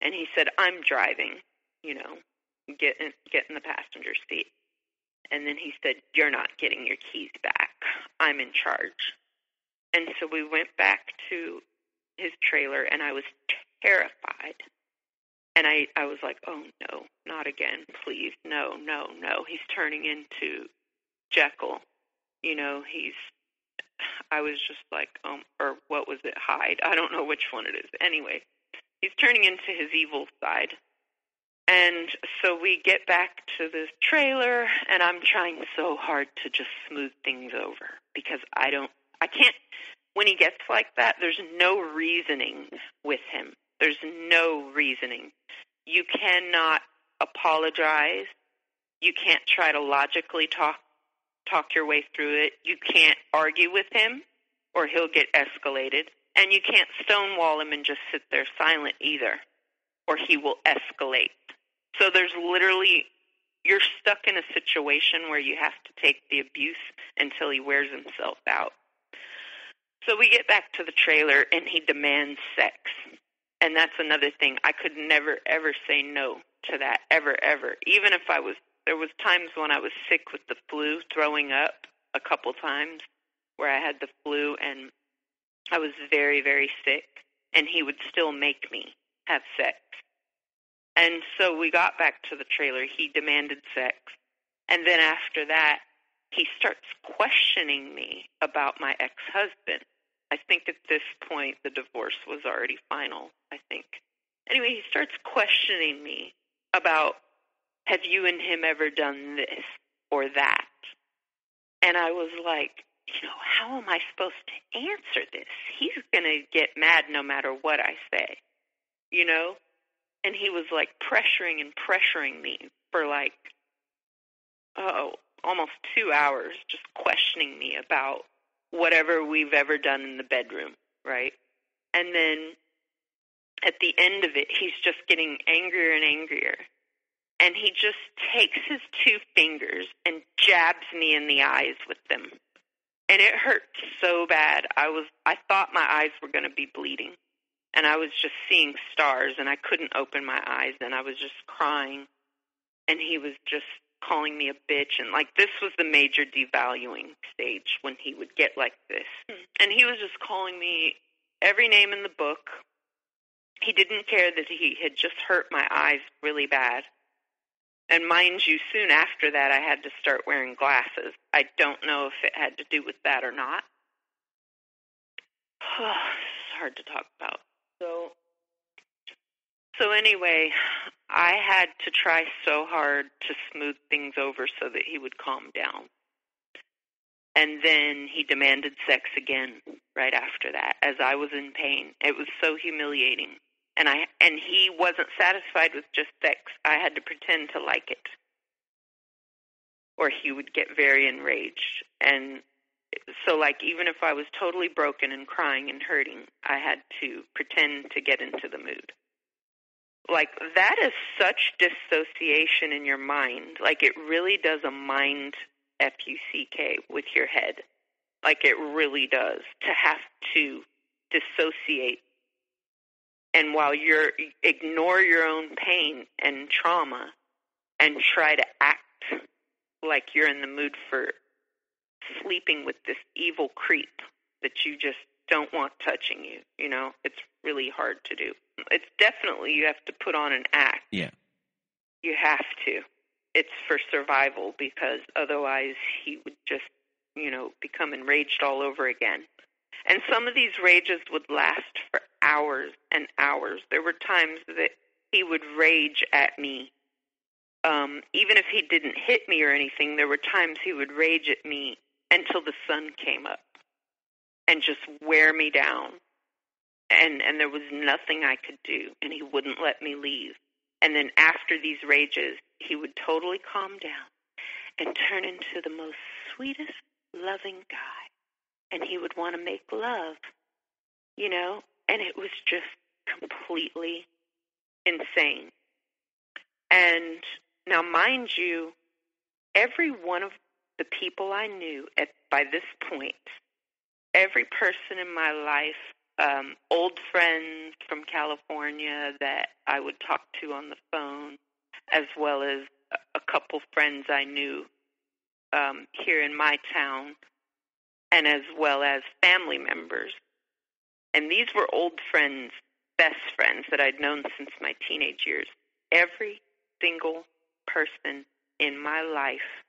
and he said, I'm driving, get in the passenger seat. And then he said, you're not getting your keys back. I'm in charge. And so we went back to his trailer, and I was terrified. And I was like, oh, no, not again, please, no. He's turning into Jekyll. I was just like, or what was it, Hyde? I don't know which one it is. Anyway, he's turning into his evil side. And so we get back to the trailer, and I'm trying so hard to just smooth things over because I can't, when he gets like that, there's no reasoning with him. There's no reasoning. You cannot apologize. You can't try to logically talk your way through it. You can't argue with him or he'll get escalated. And you can't stonewall him and just sit there silent either, or he will escalate. So there's literally, you're stuck in a situation where you have to take the abuse until he wears himself out. So we get back to the trailer, and he demands sex. And that's another thing. I could never, ever say no to that, ever, ever. Even if there was times when I was sick with the flu, throwing up a couple times where I had the flu, and I was very, very sick, and he would still make me have sex. And so we got back to the trailer. He demanded sex. And then after that, he starts questioning me about my ex-husband. I think at this point the divorce was already final, I think. Anyway, he starts questioning me about, have you and him ever done this or that? And I was like, how am I supposed to answer this? He's going to get mad no matter what I say, And he was like pressuring me for almost 2 hours, just questioning me about whatever we've ever done in the bedroom, right? And then at the end of it, he's just getting angrier and angrier. And he just takes his 2 fingers and jabs me in the eyes with them. And it hurt so bad. I thought my eyes were going to be bleeding. And I was just seeing stars, and I couldn't open my eyes, and I was just crying. And he was just calling me a bitch. And, this was the major devaluing stage when he would get like this. And he was just calling me every name in the book. He didn't care that he had just hurt my eyes really bad. And mind you, soon after that, I had to start wearing glasses. I don't know if it had to do with that or not. It's hard to talk about. So anyway, I had to try so hard to smooth things over so that he would calm down. And then he demanded sex again right after that, as I was in pain. It was so humiliating. And he wasn't satisfied with just sex. I had to pretend to like it, or he would get very enraged. And so, even if I was totally broken and crying and hurting, I had to pretend to get into the mood. That is such dissociation in your mind. It really does a mind F-U-C-K with your head. It really does, to have to dissociate. And while you ignore your own pain and trauma and try to act like you're in the mood for sleeping with this evil creep that you just don't want touching you, it's really hard to do. It's definitely, you have to put on an act. Yeah. You have to. It's for survival, because otherwise he would just, become enraged all over again. And some of these rages would last for hours and hours. There were times that he would rage at me. Even if he didn't hit me or anything, there were times he would rage at me until the sun came up and just wear me down. And there was nothing I could do, and he wouldn't let me leave. And then after these rages, he would totally calm down and turn into the most sweetest, loving guy. And he would want to make love, and it was just completely insane. And now, mind you, every one of the people I knew by this point, every person in my life, old friends from California that I would talk to on the phone, as well as a couple friends I knew here in my town, and as well as family members. And these were old friends, best friends that I'd known since my teenage years. Every single person in my life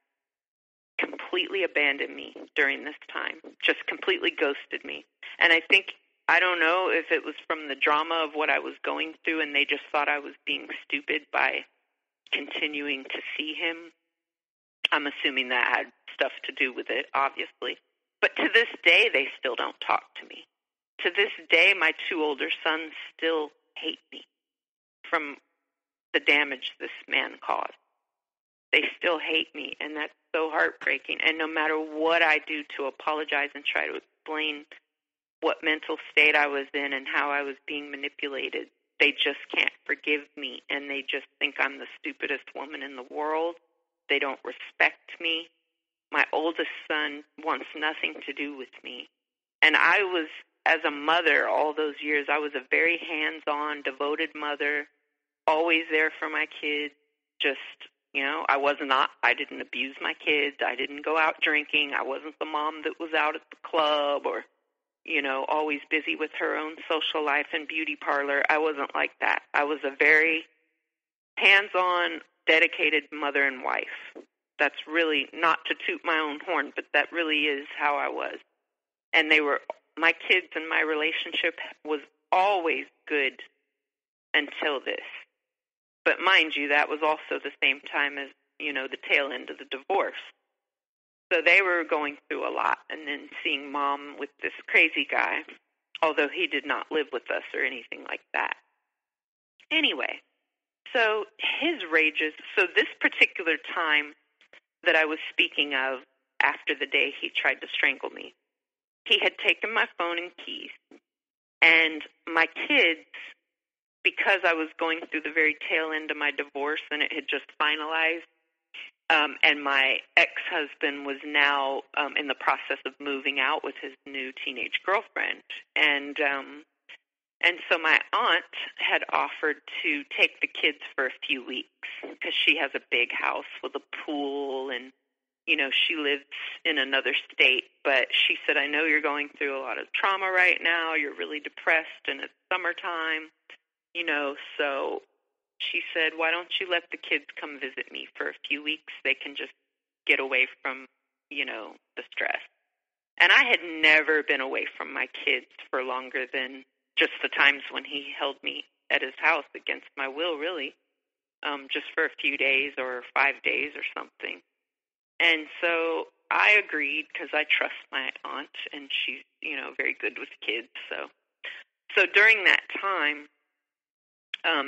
completely abandoned me during this time, just completely ghosted me. And I don't know if it was from the drama of what I was going through and they just thought I was being stupid by continuing to see him. I'm assuming that had stuff to do with it, obviously. But to this day, they still don't talk to me. To this day, my 2 older sons still hate me from the damage this man caused. They still hate me, and that's so heartbreaking. And no matter what I do to apologize and try to explain what mental state I was in and how I was being manipulated, they just can't forgive me, and they just think I'm the stupidest woman in the world. They don't respect me. My oldest son wants nothing to do with me. And I was, as a mother all those years, I was a very hands-on, devoted mother, always there for my kids. Just, I didn't abuse my kids. I didn't go out drinking. I wasn't the mom that was out at the club or, always busy with her own social life and beauty parlor. I wasn't like that. I was a very hands-on, dedicated mother and wife. That's really, not to toot my own horn, but that really is how I was. And my kids and my relationship was always good until this. But mind you, that was also the same time as, the tail end of the divorce. So they were going through a lot, and then seeing Mom with this crazy guy, although he did not live with us or anything like that. Anyway, so his rages, so this particular time that I was speaking of after the day he tried to strangle me, he had taken my phone and keys, and my kids, because I was going through the very tail end of my divorce and it had just finalized, and my ex-husband was now in the process of moving out with his new teenage girlfriend. And so my aunt had offered to take the kids for a few weeks because she has a big house with a pool and, you know, she lives in another state. But she said, I know you're going through a lot of trauma right now. You're really depressed and it's summertime, you know, so she said, why don't you let the kids come visit me for a few weeks? They can just get away from, you know, the stress. And I had never been away from my kids for longer than just the times when he held me at his house against my will, really, just for a few days or 5 days or something. And so I agreed because I trust my aunt, and she's, you know, very good with kids. So during that time,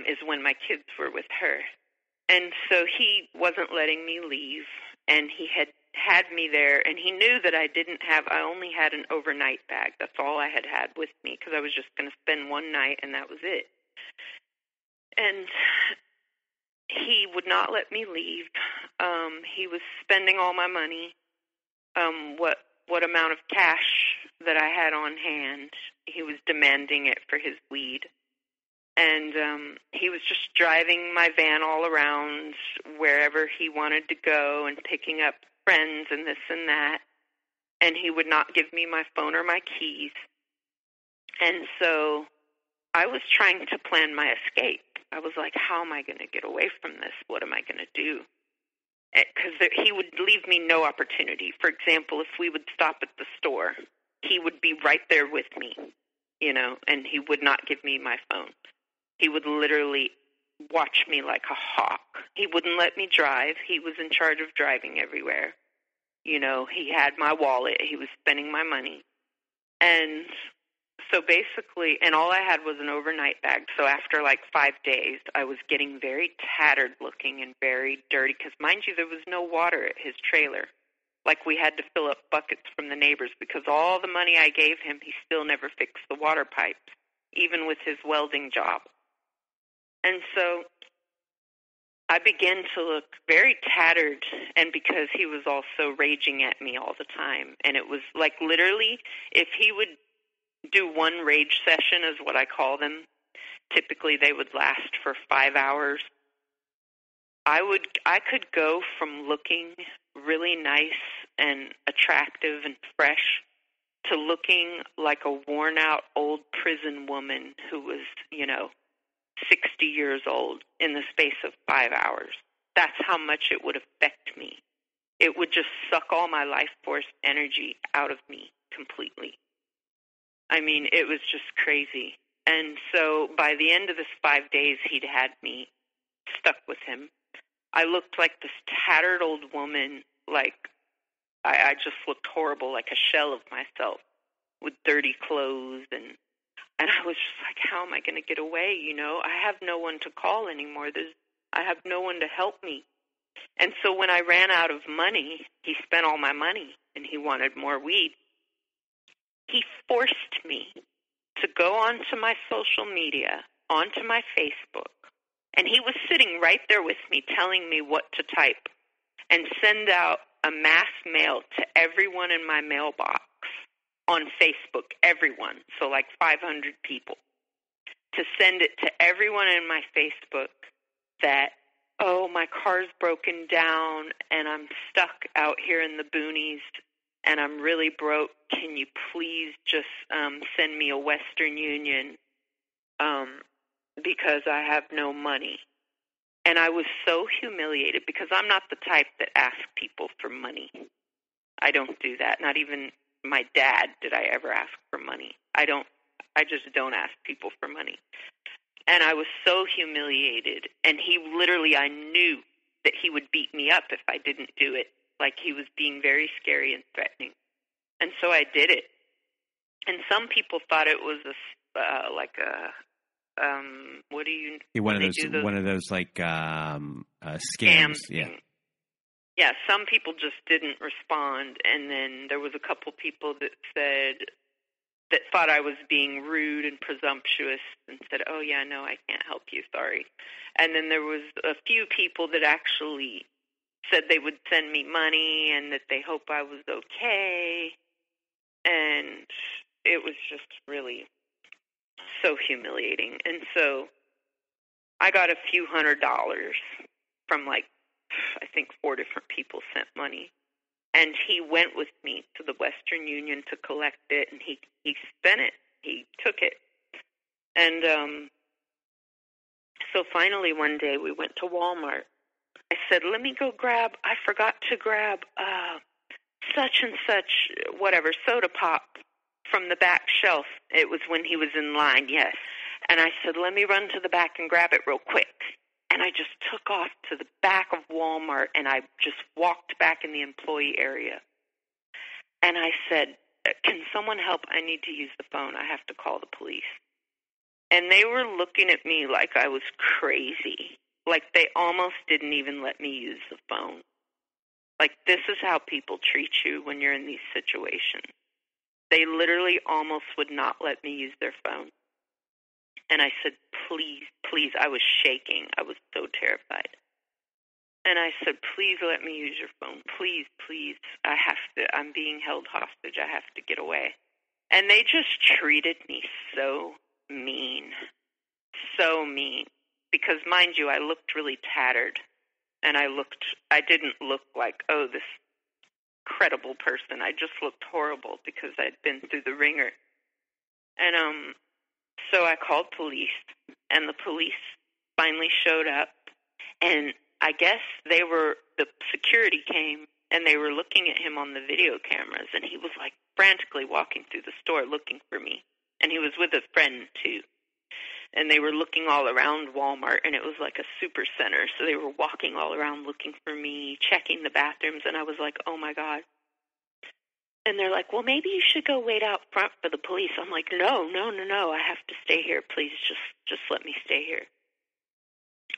is when my kids were with her. And so he wasn't letting me leave, and he had me there, and he knew that I only had an overnight bag. That's all I had with me because I was just going to spend one night, and that was it. And he would not let me leave. He was spending all my money, what amount of cash that I had on hand. He was demanding it for his weed. And he was just driving my van all around wherever he wanted to go and picking up friends and this and that. And he would not give me my phone or my keys. And so I was trying to plan my escape. I was like, how am I going to get away from this? What am I going to do? Because he would leave me no opportunity. For example, if we would stop at the store, he would be right there with me, you know, and he would not give me my phone. He would literally watch me like a hawk. He wouldn't let me drive. He was in charge of driving everywhere. You know, he had my wallet. He was spending my money. And so basically, and all I had was an overnight bag. So after like 5 days, I was getting very tattered looking and very dirty because, mind you, there was no water at his trailer. Like we had to fill up buckets from the neighbors because all the money I gave him, he still never fixed the water pipes, even with his welding job. And so I began to look very tattered, and because he was also raging at me all the time. And it was like literally, if he would do one rage session, is what I call them, typically they would last for 5 hours. I could go from looking really nice and attractive and fresh to looking like a worn-out old prison woman who was, you know, 60 years old in the space of 5 hours. That's how much it would affect me. It would just suck all my life force energy out of me completely. I mean, it was just crazy. And so by the end of this 5 days, he'd had me stuck with him. I looked like this tattered old woman, like I just looked horrible, like a shell of myself with dirty clothes. And I was just like, how am I going to get away? You know, I have no one to call anymore. I have no one to help me. And so when I ran out of money, he spent all my money and he wanted more weed. He forced me to go onto my social media, onto my Facebook, and he was sitting right there with me telling me what to type and send out a mass mail to everyone in my mailbox on Facebook, everyone, so like 500 people, to send it to everyone in my Facebook that, oh, my car's broken down and I'm stuck out here in the boonies and I'm really broke. Can you please just send me a Western Union because I have no money? And I was so humiliated because I'm not the type that asks people for money. I don't do that. Not even my dad did I ever ask for money. I just don't ask people for money. And I was so humiliated. And he literally, I knew that he would beat me up if I didn't do it. like he was being very scary and threatening. And so I did it. And some people thought it was what do you? One of those like scams. Yeah. Yeah, some people just didn't respond, and then there was a couple people that thought I was being rude and presumptuous and said, "Oh yeah, no, I can't help you, sorry." And then there was a few people that actually said they would send me money and that they hope I was okay. And it was just really so humiliating. And so I got a few $100s from I think 4 different people sent money. And he went with me to the Western Union to collect it, and he spent it. He took it. And so finally one day we went to Walmart. I said, let me go I forgot to grab such and such, whatever, soda pop from the back shelf. It was when he was in line, yes. And I said, let me run to the back and grab it real quick. And I just took off to the back of Walmart, and I just walked back in the employee area. And I said, can someone help? I need to use the phone. I have to call the police. And they were looking at me like I was crazy. Like they almost didn't even let me use the phone. Like, this is how people treat you when you're in these situations. They literally almost would not let me use their phone. And I said, please, please. I was shaking. I was so terrified. And I said, please let me use your phone. Please, please. I'm being held hostage. I have to get away. And they just treated me so mean. So mean. Because, mind you, I looked really tattered. And I didn't look like, oh, this credible person. I just looked horrible because I'd been through the ringer. And so I called police, and the police finally showed up, and I guess the security came, and they were looking at him on the video cameras, and he was like frantically walking through the store looking for me, and he was with a friend too. And they were looking all around Walmart, and it was like a super center, so they were walking all around looking for me, checking the bathrooms, and I was like, oh my God. And they're like, well, maybe you should go wait out front for the police. I'm like, no, I have to stay here. Please, just let me stay here.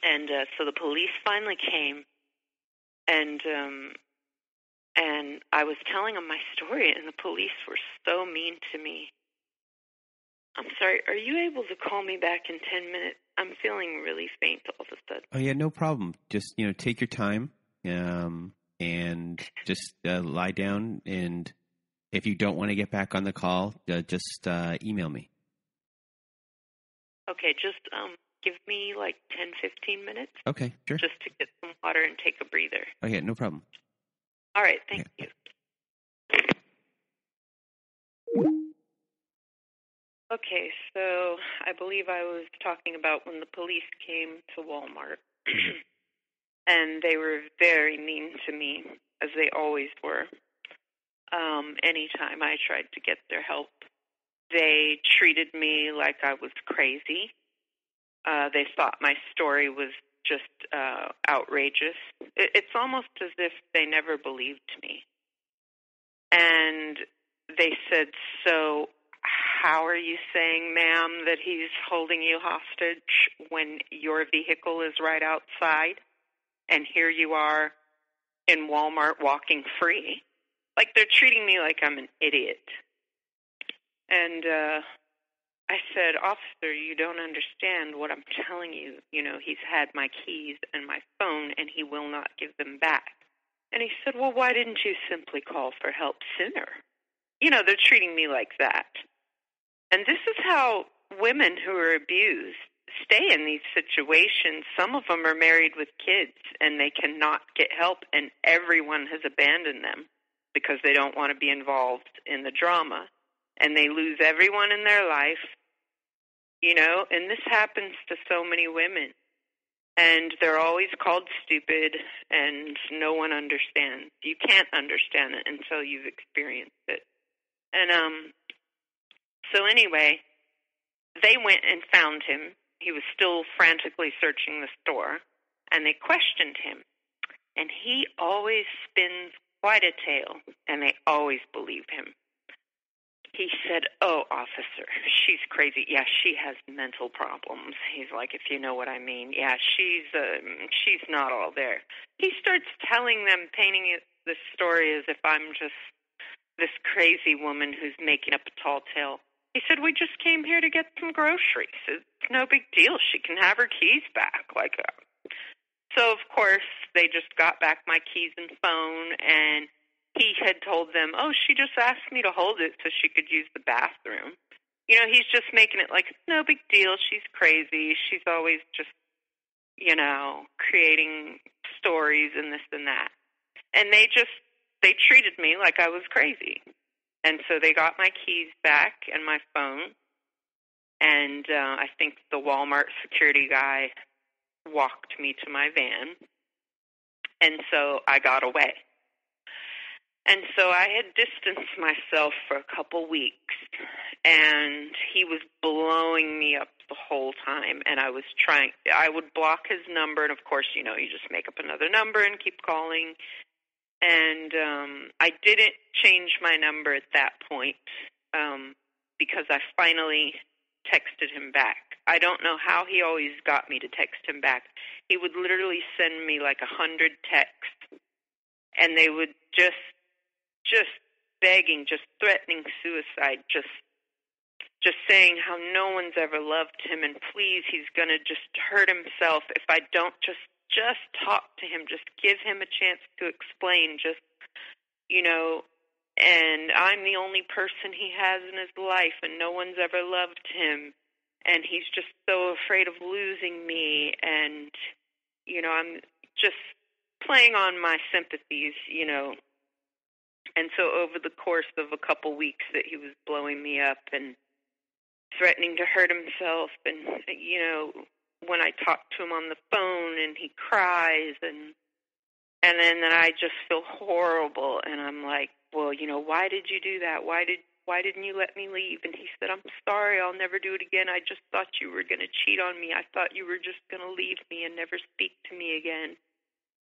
And so the police finally came, and I was telling them my story, and the police were so mean to me. I'm sorry, are you able to call me back in 10 minutes? I'm feeling really faint all of a sudden. Oh, yeah, no problem. Just, take your time and just lie down, and if you don't want to get back on the call, just email me. Okay, just give me like 10, 15 minutes. Okay, sure. Just to get some water and take a breather. Okay, no problem. All right, thank you. Okay, so I believe I was talking about when the police came to Walmart, and they were very mean to me, as they always were. Anytime I tried to get their help, they treated me like I was crazy. They thought my story was just outrageous. It's almost as if they never believed me. And they said, so how are you saying, ma'am, that he's holding you hostage when your vehicle is right outside and here you are in Walmart walking free? Like, they're treating me like I'm an idiot. And I said, officer, you don't understand what I'm telling you. He's had my keys and my phone, and he will not give them back. And he said, well, why didn't you simply call for help sooner? They're treating me like that. And this is how women who are abused stay in these situations. Some of them are married with kids, and they cannot get help, and everyone has abandoned them because they don't want to be involved in the drama. And they lose everyone in their life, and this happens to so many women. And they're always called stupid, and no one understands. You can't understand it until you've experienced it. And so anyway, they went and found him. He was still frantically searching the store, and they questioned him. And he always spins quite a tale, and they always believe him. He said, "Oh, officer, she's crazy. Yeah, she has mental problems." He's like, "If you know what I mean. Yeah, she's not all there." He starts telling them, painting the story as if I'm just this crazy woman who's making up a tall tale. He said, "We just came here to get some groceries. It's no big deal. She can have her keys back." So, of course, they just got back my keys and phone, and he had told them, "Oh, she just asked me to hold it so she could use the bathroom." He's just making it like it's no big deal. She's crazy. She's always just, creating stories and this and that. And they treated me like I was crazy. And so they got my keys back and my phone. And I think the Walmart security guy walked me to my van. And so I got away. And so I had distanced myself for a couple weeks, and he was blowing me up the whole time, and I would block his number, and of course, you just make up another number and keep calling, and I didn't change my number at that point because I finally texted him back. I don't know how he always got me to text him back. He would literally send me like 100 texts, and they would just begging, just threatening suicide, just saying how no one's ever loved him, and please, he's going to just hurt himself if I don't just talk to him, just give him a chance to explain, and I'm the only person he has in his life, and no one's ever loved him, and he's just so afraid of losing me, and, I'm just playing on my sympathies, And so over the course of a couple weeks that he was blowing me up and threatening to hurt himself, and, when I talk to him on the phone and he cries, and then I just feel horrible, and I'm like, "Well, why did you do that? Why didn't you let me leave?" And he said, "I'm sorry, I'll never do it again. I just thought you were going to cheat on me. I thought you were just going to leave me and never speak to me again.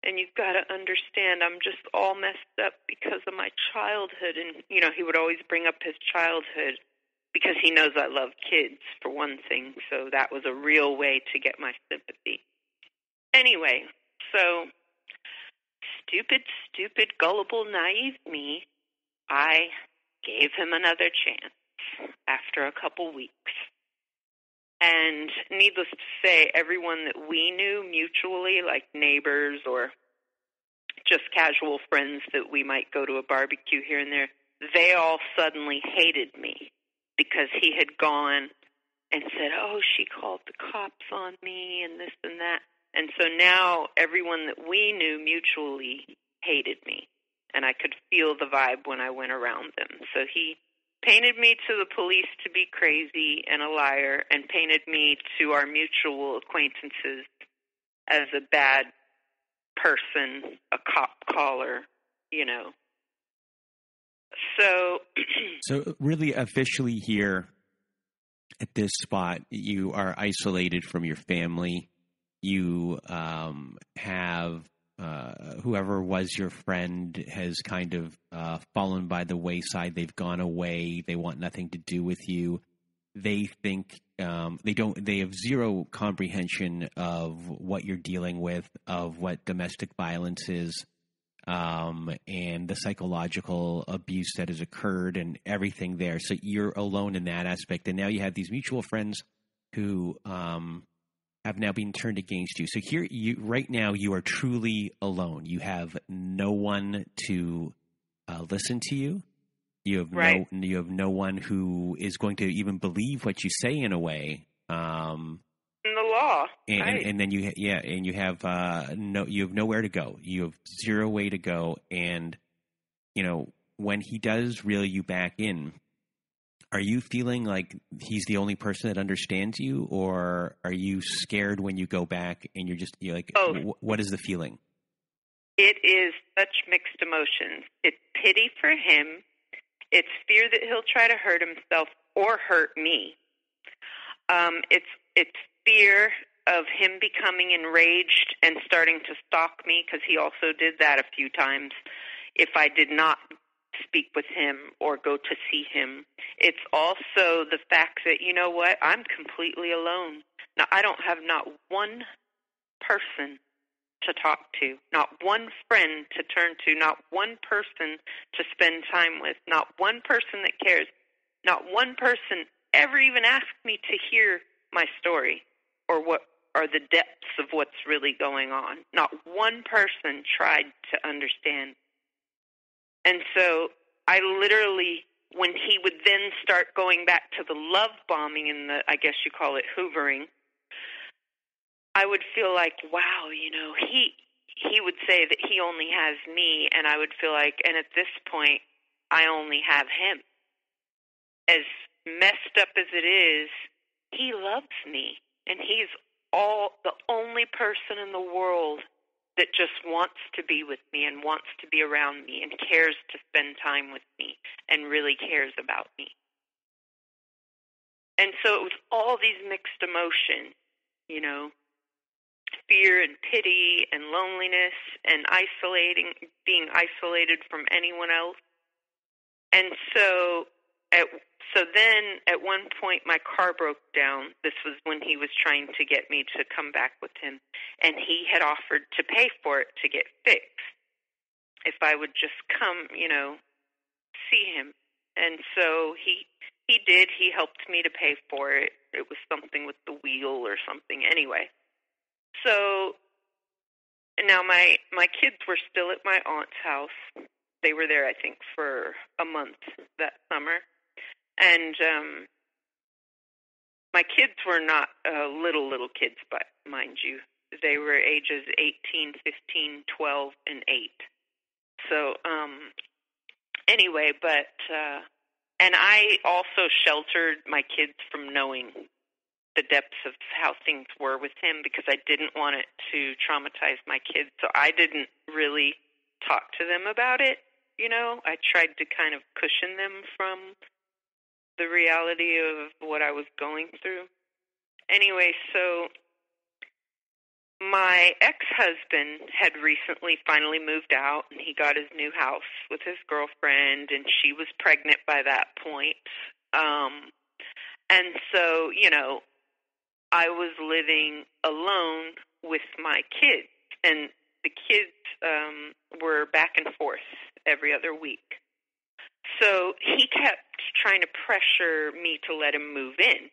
And you've got to understand, I'm just all messed up because of my childhood." And, he would always bring up his childhood because he knows I love kids, for one thing. So that was a real way to get my sympathy. Anyway, so stupid, gullible, naive me, I gave him another chance after a couple weeks. And needless to say, everyone that we knew mutually, like neighbors or just casual friends that we might go to a barbecue here and there, they all suddenly hated me because he had gone and said, "Oh, she called the cops on me," and this and that. And so now everyone that we knew mutually hated me, and I could feel the vibe when I went around them. So he painted me to the police to be crazy and a liar, and painted me to our mutual acquaintances as a bad person, a cop caller, So really officially here at this spot, you are isolated from your family. You have whoever was your friend has kind of fallen by the wayside. They've gone away. They want nothing to do with you. They think they have zero comprehension of what you're dealing with, of what domestic violence is, and the psychological abuse that has occurred and everything there. So you're alone in that aspect. And now you have these mutual friends who have now been turned against you. So here, right now, you are truly alone. You have no one to listen to you. You have no one who is going to even believe what you say in a way. In the law, and then you have nowhere to go. You have zero way to go. And when he does reel you back in, are you feeling like he's the only person that understands you, or are you scared when you go back and you're like, what is the feeling? It is such mixed emotions. It's pity for him. It's fear that he'll try to hurt himself or hurt me. It's fear of him becoming enraged and starting to stalk me, because he also did that a few times. if I did not speak with him or go to see him. It's also the fact that, you know what, I'm completely alone. Now, I don't have not one person to talk to, not one friend to turn to, not one person to spend time with, not one person that cares, not one person ever even asked me to hear my story or what are the depths of what's really going on. Not one person tried to understand. And so I literally, when he would then start going back to the love bombing and the, I guess you call it hoovering, I would feel like, wow, you know, he would say that he only has me, and I would feel like, and at this point, I only have him. As messed up as it is, he loves me, and he's the only person in the world that just wants to be with me and wants to be around me and cares to spend time with me and really cares about me. And so it was all these mixed emotions, you know, fear and pity and loneliness and being isolated from anyone else. And so then at one point my car broke down. This was when he was trying to get me to come back with him, and he had offered to pay for it to get fixed if I would just come, you know, see him. And so he did. He helped me to pay for it. It was something with the wheel or something. Anyway, so now my kids were still at my aunt's house. They were there, I think, for a month that summer. And my kids were not little kids, but mind you, they were ages 18, 15, 12, and 8. So anyway, and I also sheltered my kids from knowing the depths of how things were with him because I didn't want it to traumatize my kids. So I didn't really talk to them about it, you know. I tried to kind of cushion them from the reality of what I was going through. Anyway, so my ex-husband had recently finally moved out, and he got his new house with his girlfriend, and she was pregnant by that point. And so, you know, I was living alone with my kids, and the kids were back and forth every other week. So he kept trying to pressure me to let him move in.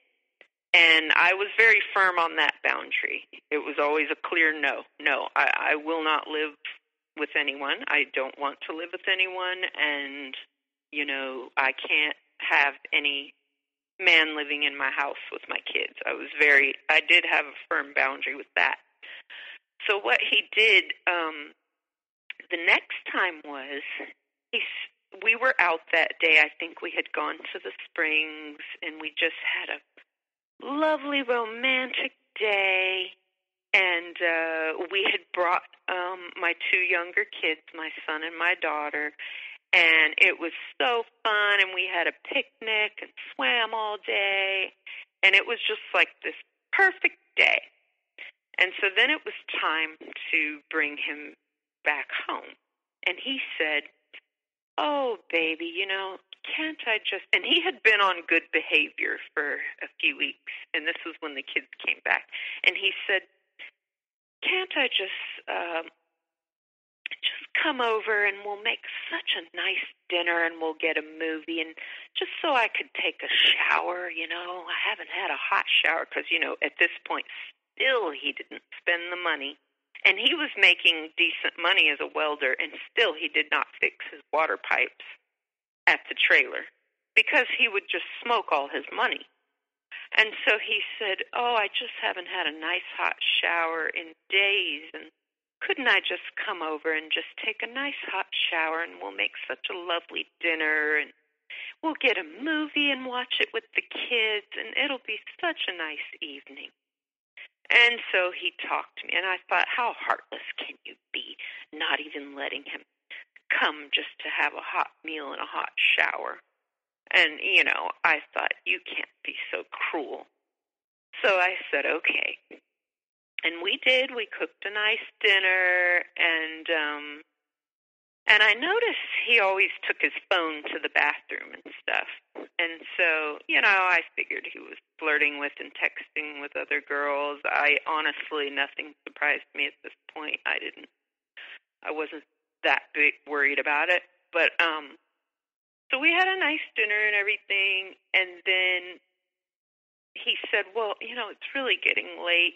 And I was very firm on that boundary. It was always a clear no. No, I will not live with anyone. I don't want to live with anyone. And, you know, I can't have any man living in my house with my kids. I did have a firm boundary with that. So what he did the next time was we were out that day. I think we had gone to the Springs, and we just had a lovely romantic day, and we had brought my two younger kids, my son and my daughter, and it was so fun, and we had a picnic and swam all day, and it was just like this perfect day. And so then it was time to bring him back home, and he said, "Oh, baby, you know, can't I just," and he had been on good behavior for a few weeks, and this was when the kids came back, and he said, "Can't I just come over and we'll make such a nice dinner and we'll get a movie, and just so I could take a shower, you know, I haven't had a hot shower," because, you know, at this point still he didn't spend the money. And he was making decent money as a welder, and still he did not fix his water pipes at the trailer because he would just smoke all his money. And so he said, "Oh, I just haven't had a nice hot shower in days, and couldn't I just come over and just take a nice hot shower, and we'll make such a lovely dinner, and we'll get a movie and watch it with the kids, and it'll be such a nice evening." And so he talked to me, and I thought, how heartless can you be, not even letting him come just to have a hot meal and a hot shower? And, you know, I thought, you can't be so cruel. So I said, okay. And we did. We cooked a nice dinner, and And I noticed he always took his phone to the bathroom and stuff. And so, I figured he was flirting with and texting with other girls. Honestly, nothing surprised me at this point. I wasn't that worried about it. But, so we had a nice dinner and everything. And then he said, well, it's really getting late,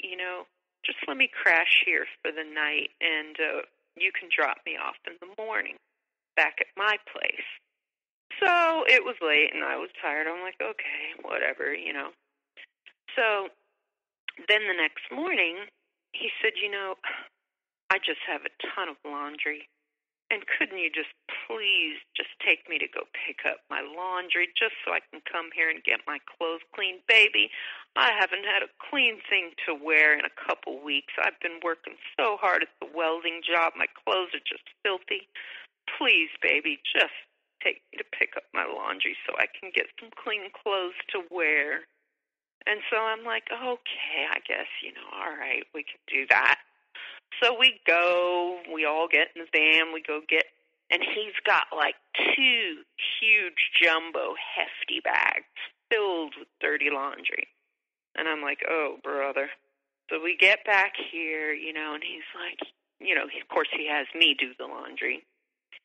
just let me crash here for the night and, you can drop me off in the morning back at my place. So it was late and I was tired. I'm like, okay, whatever, So then the next morning, he said, I just have a ton of laundry. And couldn't you just please just take me to go pick up my laundry just so I can come here and get my clothes clean? Baby, I haven't had a clean thing to wear in a couple weeks. I've been working so hard at the welding job. My clothes are just filthy. Please, baby, just take me to pick up my laundry so I can get some clean clothes to wear. And so I'm like, okay, I guess, all right, we can do that. So we all get in the van, and he's got like 2 huge jumbo hefty bags filled with dirty laundry. And I'm like, oh, brother. So we get back here, and he's like, of course he has me do the laundry.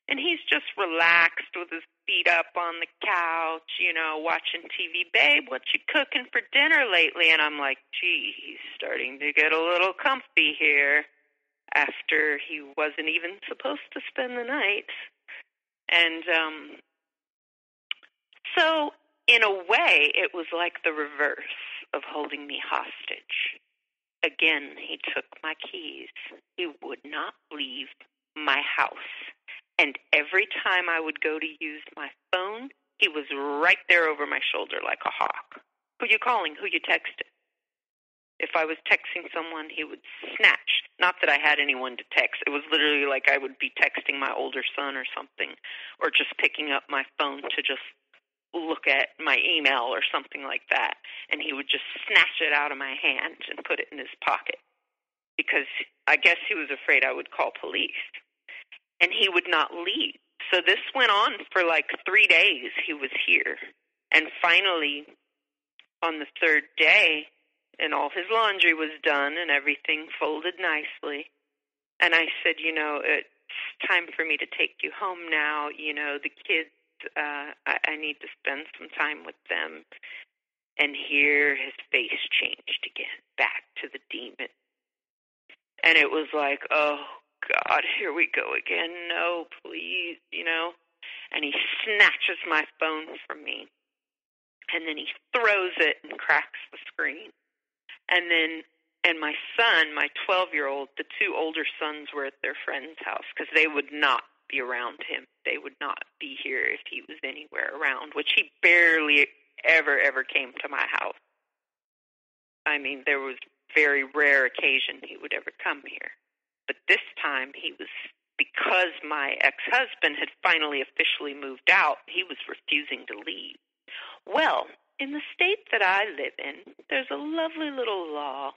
And he's just relaxed with his feet up on the couch, watching TV. Babe, what you cooking for dinner lately? And I'm like, gee, he's starting to get a little comfy here after he wasn't even supposed to spend the night. And so in a way, it was like the reverse of holding me hostage. Again, he took my keys. He would not leave my house. And every time I would go to use my phone, he was right there over my shoulder like a hawk. Who you calling? Who you texting? If I was texting someone, he would snatch. Not that I had anyone to text. It was literally like I would be texting my older son or something, or just picking up my phone to just look at my email or something like that. And he would just snatch it out of my hand and put it in his pocket because I guess he was afraid I would call police. And he would not leave. So this went on for like 3 days he was here. And finally, on the 3rd day, and all his laundry was done and everything folded nicely. And I said, it's time for me to take you home now. The kids, I need to spend some time with them. And here his face changed again, back to the demon. And it was like, oh, God, here we go again. No, please, And he snatches my phone from me. And then he throws it and cracks the screen. And my son, my 12-year-old, the 2 older sons were at their friend's house because they would not be around him. They would not be here if he was anywhere around, which he barely ever came to my house. I mean, there was very rare occasion he would ever come here. But this time because my ex-husband had finally officially moved out, he was refusing to leave. Well, in the state that I live in, there's a lovely little law.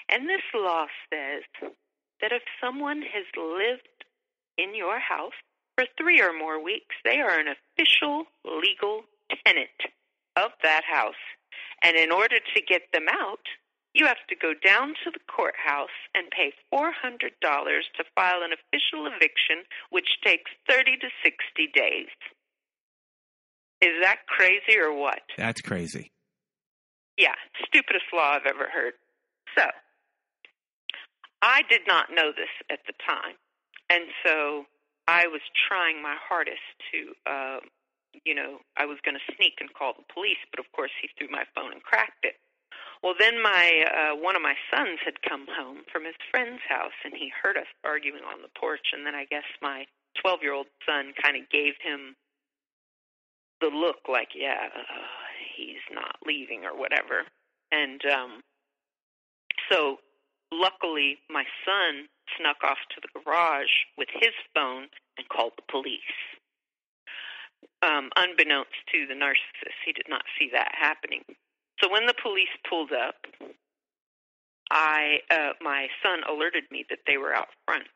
And this law says that if someone has lived in your house for 3 or more weeks, they are an official legal tenant of that house. And in order to get them out, you have to go down to the courthouse and pay $400 to file an official eviction, which takes 30 to 60 days. Is that crazy or what? That's crazy. Yeah, stupidest law I've ever heard. So, I did not know this at the time. And so, I was trying my hardest to, I was going to sneak and call the police, but of course he threw my phone and cracked it. Well, then one of my sons had come home from his friend's house, and he heard us arguing on the porch, and then I guess my 12-year-old son kind of gave him the look like, he's not leaving or whatever. And so luckily my son snuck off to the garage with his phone and called the police. Unbeknownst to the narcissist, he did not see that happening. So when the police pulled up, my son alerted me that they were out front.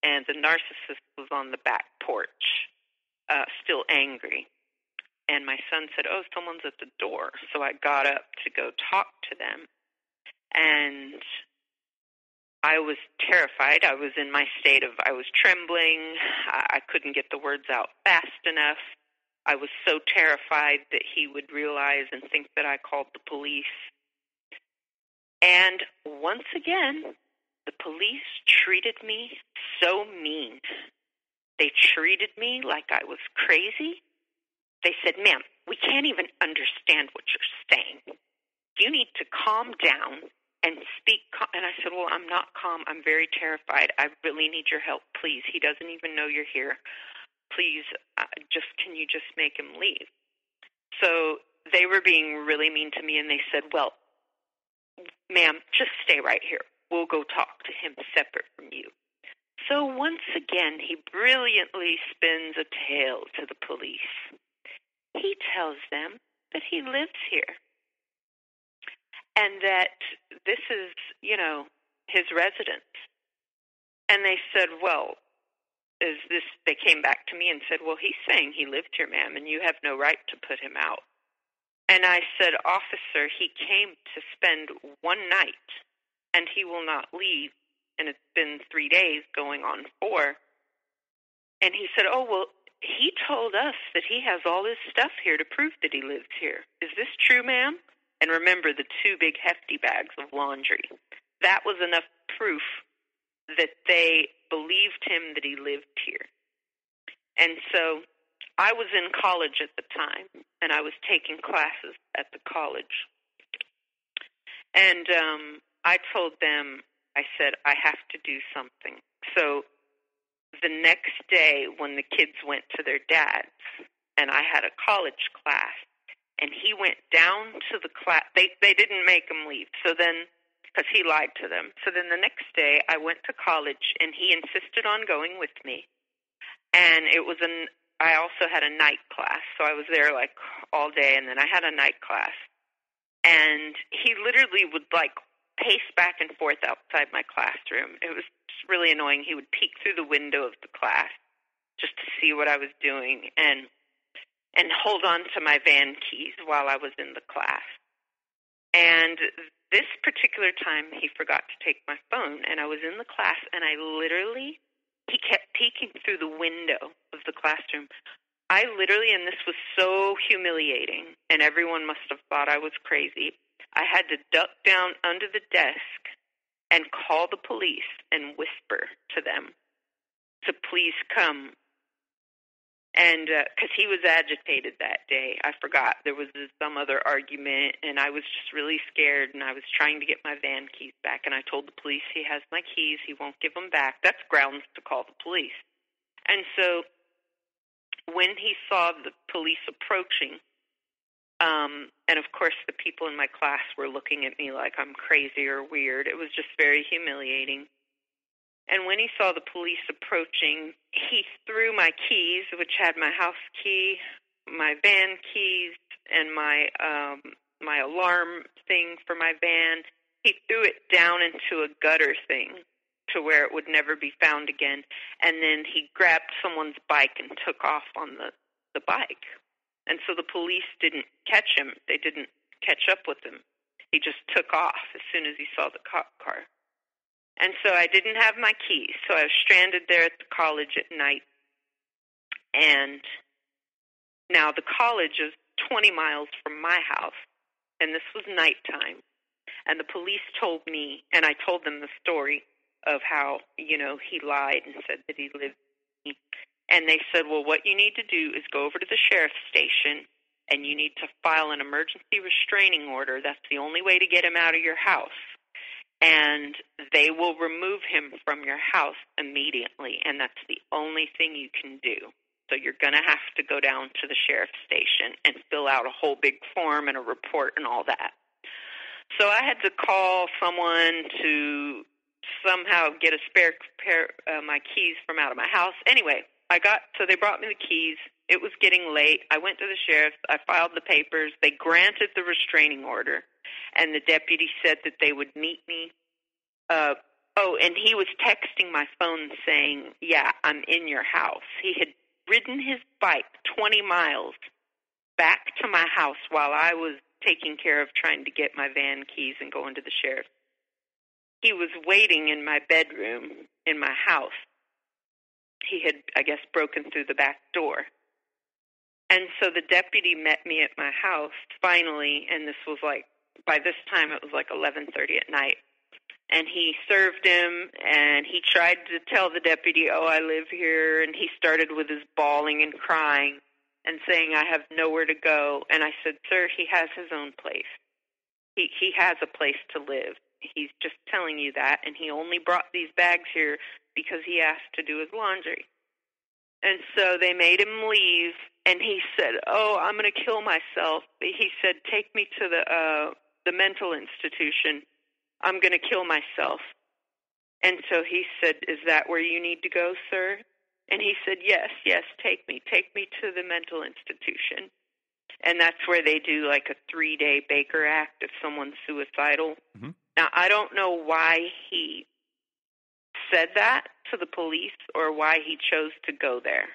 and the narcissist was on the back porch, still angry. And my son said, "Oh, someone's at the door." So I got up to go talk to them. And I was terrified. I was in my state of, I was trembling. I couldn't get the words out fast enough. I was so terrified that he would realize and think that I called the police. And once again, the police treated me so mean. They treated me like I was crazy. They said, "Ma'am, we can't even understand what you're saying. You need to calm down and speak." And I said, "Well, I'm not calm. I'm very terrified. I really need your help, please. He doesn't even know you're here. Please, can you just make him leave?" So they were being really mean to me, and they said, "Well, ma'am, just stay right here. We'll go talk to him separate from you." So once again, he brilliantly spins a tale to the police. He tells them that he lives here and that this is, his residence. And they said, "Well, they came back to me and said, "Well, he's saying he lived here, ma'am, and you have no right to put him out." And I said, "Officer, he came to spend one night, and he will not leave, and it's been 3 days going on 4. And he said, "Oh, well, he told us that he has all his stuff here to prove that he lives here. Is this true, ma'am?" And remember the 2 big hefty bags of laundry. That was enough proof that they believed him that he lived here. And so I was in college at the time, and I was taking classes at the college. And I told them, I said, "I have to do something." So the next day when the kids went to their dad's, and I had a college class, and he went down to the class, they didn't make him leave, so then, because he lied to them. So then the next day I went to college, and he insisted on going with me. And I also had a night class, so I was there like all day, and then I had a night class. And he literally would pace back and forth outside my classroom. It was just really annoying. He would peek through the window of the class just to see what I was doing and hold on to my van keys while I was in the class. And this particular time, he forgot to take my phone, and I was in the class, and he kept peeking through the window of the classroom. And this was so humiliating, and everyone must have thought I was crazy. I had to duck down under the desk and call the police and whisper to them to please come. And because he was agitated that day, I forgot there was some other argument, and I was just really scared, and I was trying to get my van keys back. And I told the police, "He has my keys. He won't give them back." That's grounds to call the police. And so when he saw the police approaching, and of course the people in my class were looking at me like I'm crazy or weird. It was just very humiliating. And when he saw the police approaching, he threw my keys, which had my house key, my van keys, and my alarm thing for my van. He threw it down into a gutter thing to where it would never be found again. And then he grabbed someone's bike and took off on the bike. And so the police didn't catch him. They didn't catch up with him. He just took off as soon as he saw the cop car. And so I didn't have my keys, so I was stranded there at the college at night. And now the college is 20 miles from my house, and this was nighttime. And the police told me, and I told them the story of how, he lied and said that he lived with me. And they said, "Well, what you need to do is go over to the sheriff's station, and you need to file an emergency restraining order. That's the only way to get him out of your house. And they will remove him from your house immediately, and that's the only thing you can do. So you're going to have to go down to the sheriff's station and fill out a whole big form and a report and all that." So I had to call someone to somehow get a spare pair of my keys from out of my house. Anyway, so they brought me the keys. It was getting late. I went to the sheriff's. I filed the papers. They granted the restraining order, and the deputy said that they would meet me Oh, and he was texting my phone saying, yeah, I'm in your house. He had ridden his bike 20 miles back to my house while I was taking care of trying to get my van keys and going to the sheriff. He was waiting in my bedroom in my house. He had, I guess, broken through the back door. And so the deputy met me at my house finally, and this was like, by this time it was like 11:30 at night. And he served him, and he tried to tell the deputy, oh, I live here, and he started with his bawling and crying and saying, I have nowhere to go. And I said, sir, he has his own place. He has a place to live. He's just telling you that, and he only brought these bags here because he asked to do his laundry. And so they made him leave, and he said, oh, I'm going to kill myself. He said, take me to the mental institution. I'm going to kill myself. And so he said, is that where you need to go, sir? And he said, yes, take me to the mental institution. And that's where they do like a 3-day Baker Act if someone's suicidal. Mm-hmm. Now, I don't know why he said that to the police or why he chose to go there.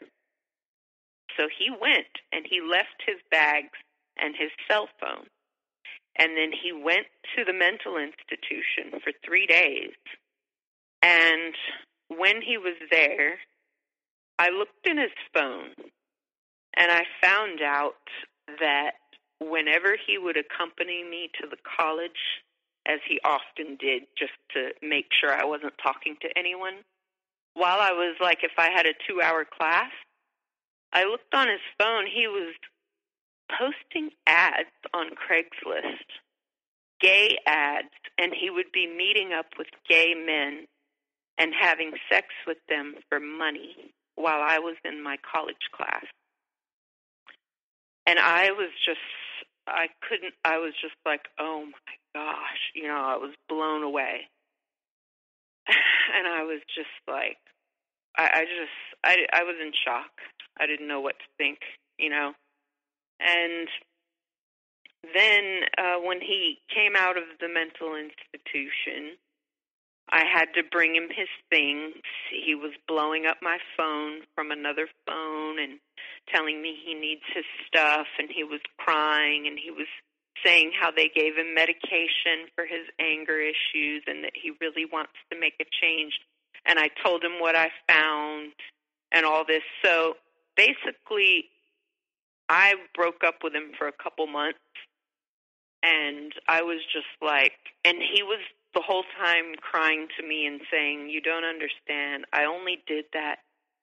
So he went, and he left his bags and his cell phone. And then he went to the mental institution for 3 days. And when he was there, I looked in his phone, and I found out that whenever he would accompany me to the college, as he often did just to make sure I wasn't talking to anyone, while I was like, if I had a 2-hour class, I looked on his phone, he was posting ads on Craigslist, gay ads, and he would be meeting up with gay men and having sex with them for money while I was in my college class. And I was just like, oh my gosh, I was blown away. And I was just like, I was in shock. I didn't know what to think, And then when he came out of the mental institution, I had to bring him his things. He was blowing up my phone from another phone and telling me he needs his stuff, and he was crying, and he was saying how they gave him medication for his anger issues and that he really wants to make a change. And I told him what I found and all this. So basically, I broke up with him for a couple months, and I was just like, and he was the whole time crying to me and saying, you don't understand. I only did that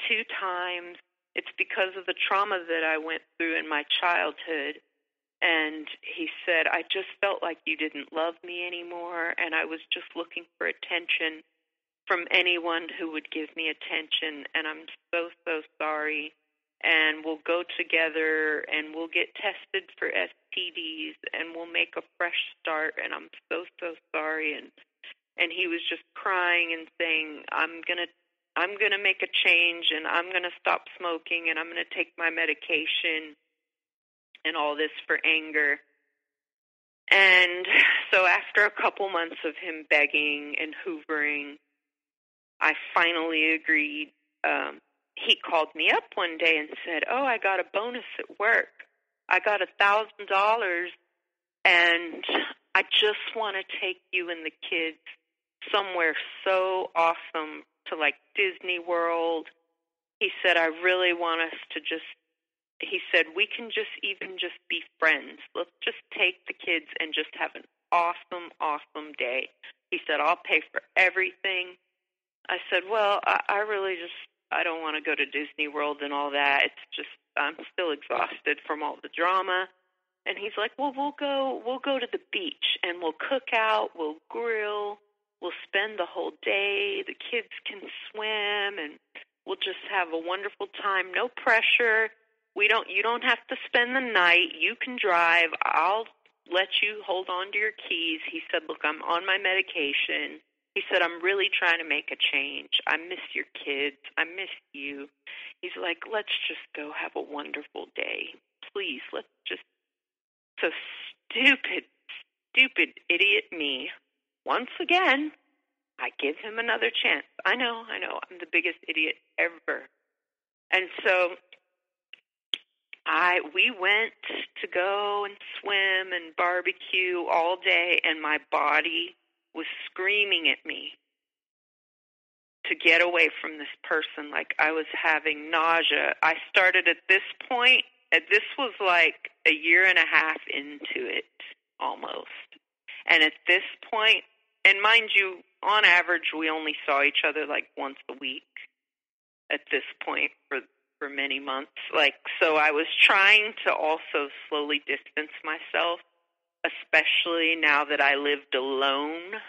2 times. It's because of the trauma that I went through in my childhood. And he said, I just felt like you didn't love me anymore, and I was just looking for attention from anyone who would give me attention, and I'm so, so sorry. And we'll go together, and we'll get tested for STDs, and we'll make a fresh start, and I'm so, so sorry. And he was just crying and saying, I'm gonna make a change, and I'm gonna stop smoking, and I'm gonna take my medication, and all this for anger. And so after a couple months of him begging and hoovering, I finally agreed. He called me up one day and said, oh, I got a bonus at work. I got $1,000, and I just want to take you and the kids somewhere so awesome to like Disney World. He said, I really want us to he said, we can just be friends. Let's just take the kids and just have an awesome, awesome day. He said, I'll pay for everything. I said, well, I don't want to go to Disney World and all that. It's just, I'm still exhausted from all the drama. And he's like, well, we'll go to the beach, and we'll cook out, we'll grill, we'll spend the whole day. The kids can swim, and we'll just have a wonderful time. No pressure. You don't have to spend the night. You can drive. I'll let you hold on to your keys. He said, look, I'm on my medication. He said, I'm really trying to make a change. I miss your kids. I miss you. He's like, let's just go have a wonderful day. Please, let's just. So stupid idiot me, once again, I give him another chance. I know, I'm the biggest idiot ever. And so we went to go and swim and barbecue all day, and my body was screaming at me to get away from this person. Like, I was having nausea. I started at this point, this was like a year and a half into it, almost. And at this point, and mind you, on average, we only saw each other like once a week at this point for many months. Like, so I was trying to also slowly distance myself, especially now that I lived alone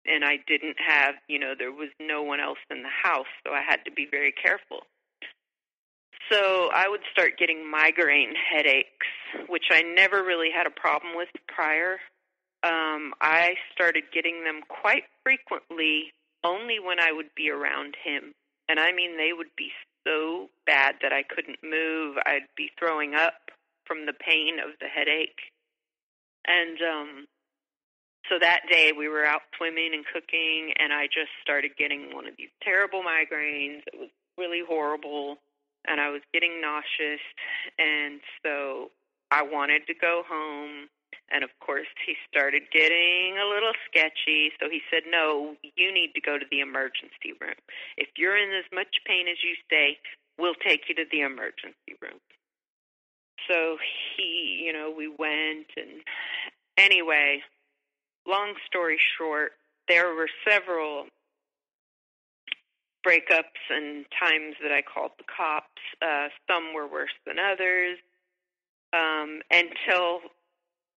and I didn't have, there was no one else in the house, so I had to be very careful. So I would start getting migraine headaches, which I never really had a problem with prior. I started getting them quite frequently only when I would be around him. And I mean, they would be so bad that I couldn't move. I'd be throwing up from the pain of the headache. And so that day we were out swimming and cooking, and I just started getting one of these terrible migraines. It was really horrible, and I was getting nauseous. And so I wanted to go home. And, of course, he started getting a little sketchy, so he said, no, you need to go to the emergency room. If you're in as much pain as you say, we'll take you to the emergency room. So we went, and anyway, long story short, there were several breakups and times that I called the cops. Some were worse than others, until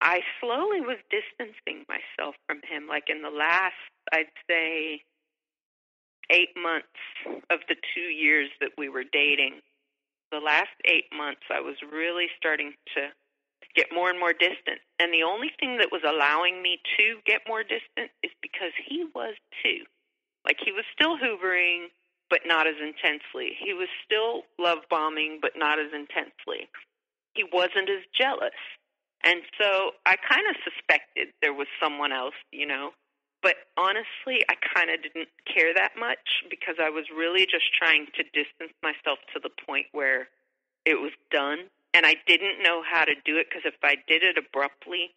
I slowly was distancing myself from him. Like in the last, I'd say, 8 months of the 2 years that we were dating, the last 8 months I was really starting to get more and more distant. And the only thing that was allowing me to get more distant is because he was too. Like, he was still hoovering, but not as intensely. He was still love bombing, but not as intensely. He wasn't as jealous. And so I kind of suspected there was someone else, But honestly, I kind of didn't care that much because I was really just trying to distance myself to the point where it was done. And I didn't know how to do it because if I did it abruptly,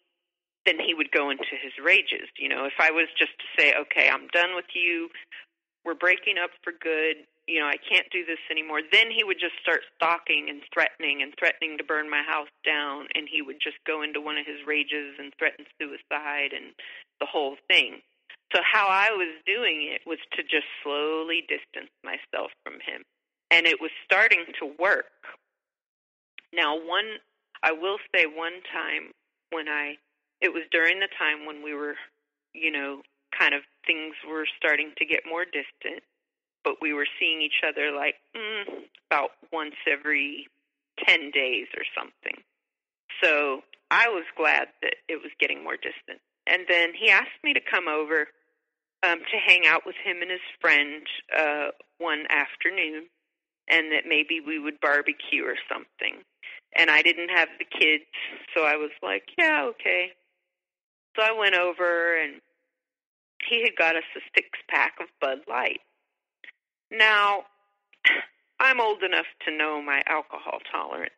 then he would go into his rages. If I was just to say, okay, I'm done with you, we're breaking up for good, I can't do this anymore, then he would just start stalking and threatening to burn my house down, and he would just go into one of his rages and threaten suicide and the whole thing. So how I was doing it was to just slowly distance myself from him, and it was starting to work. Now, I will say one time it was during the time when we were, kind of things were starting to get more distant, but we were seeing each other like about once every 10 days or something. So I was glad that it was getting more distant. And then he asked me to come over to hang out with him and his friend one afternoon, and that maybe we would barbecue or something. And I didn't have the kids, so I was like, yeah, okay. So I went over, and he had got us a 6-pack of Bud Light. Now, I'm old enough to know my alcohol tolerance,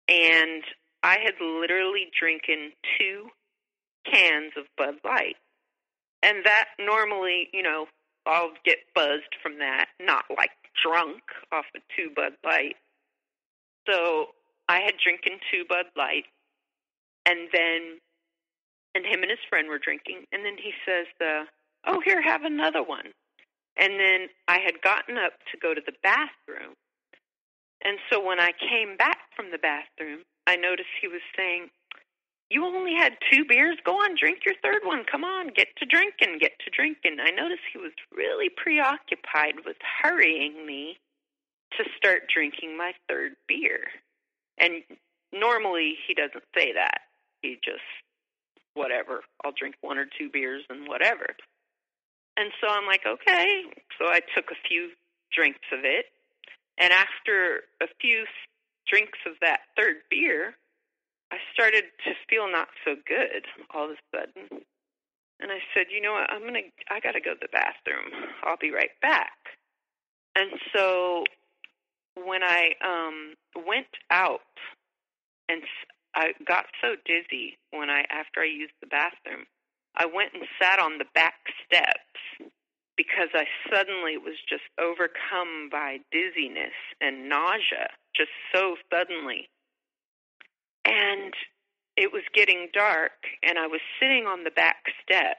and I had literally drinking 2 cans of Bud Light. And that normally, I'll get buzzed from that, not like drunk off of 2 Bud Light. So I had drinking 2 Bud Light, and him and his friend were drinking, and then he says, oh, here, have another one. And then I had gotten up to go to the bathroom, and so when I came back from the bathroom, I noticed he was saying, you only had 2 beers? Go on, drink your 3rd one. Come on, get to drinking. I noticed he was really preoccupied with hurrying me to start drinking my 3rd beer. And normally he doesn't say that. He just, whatever, I'll drink 1 or 2 beers and whatever. And so I'm like, okay. So I took a few drinks of it. And after a few drinks of that 3rd beer, I started to feel not so good all of a sudden. And I said, you know what, I got to go to the bathroom. I'll be right back. And so when I went out, and I got so dizzy after I used the bathroom, I went and sat on the back steps because I suddenly was just overcome by dizziness and nausea, just so suddenly. And it was getting dark, and I was sitting on the back steps,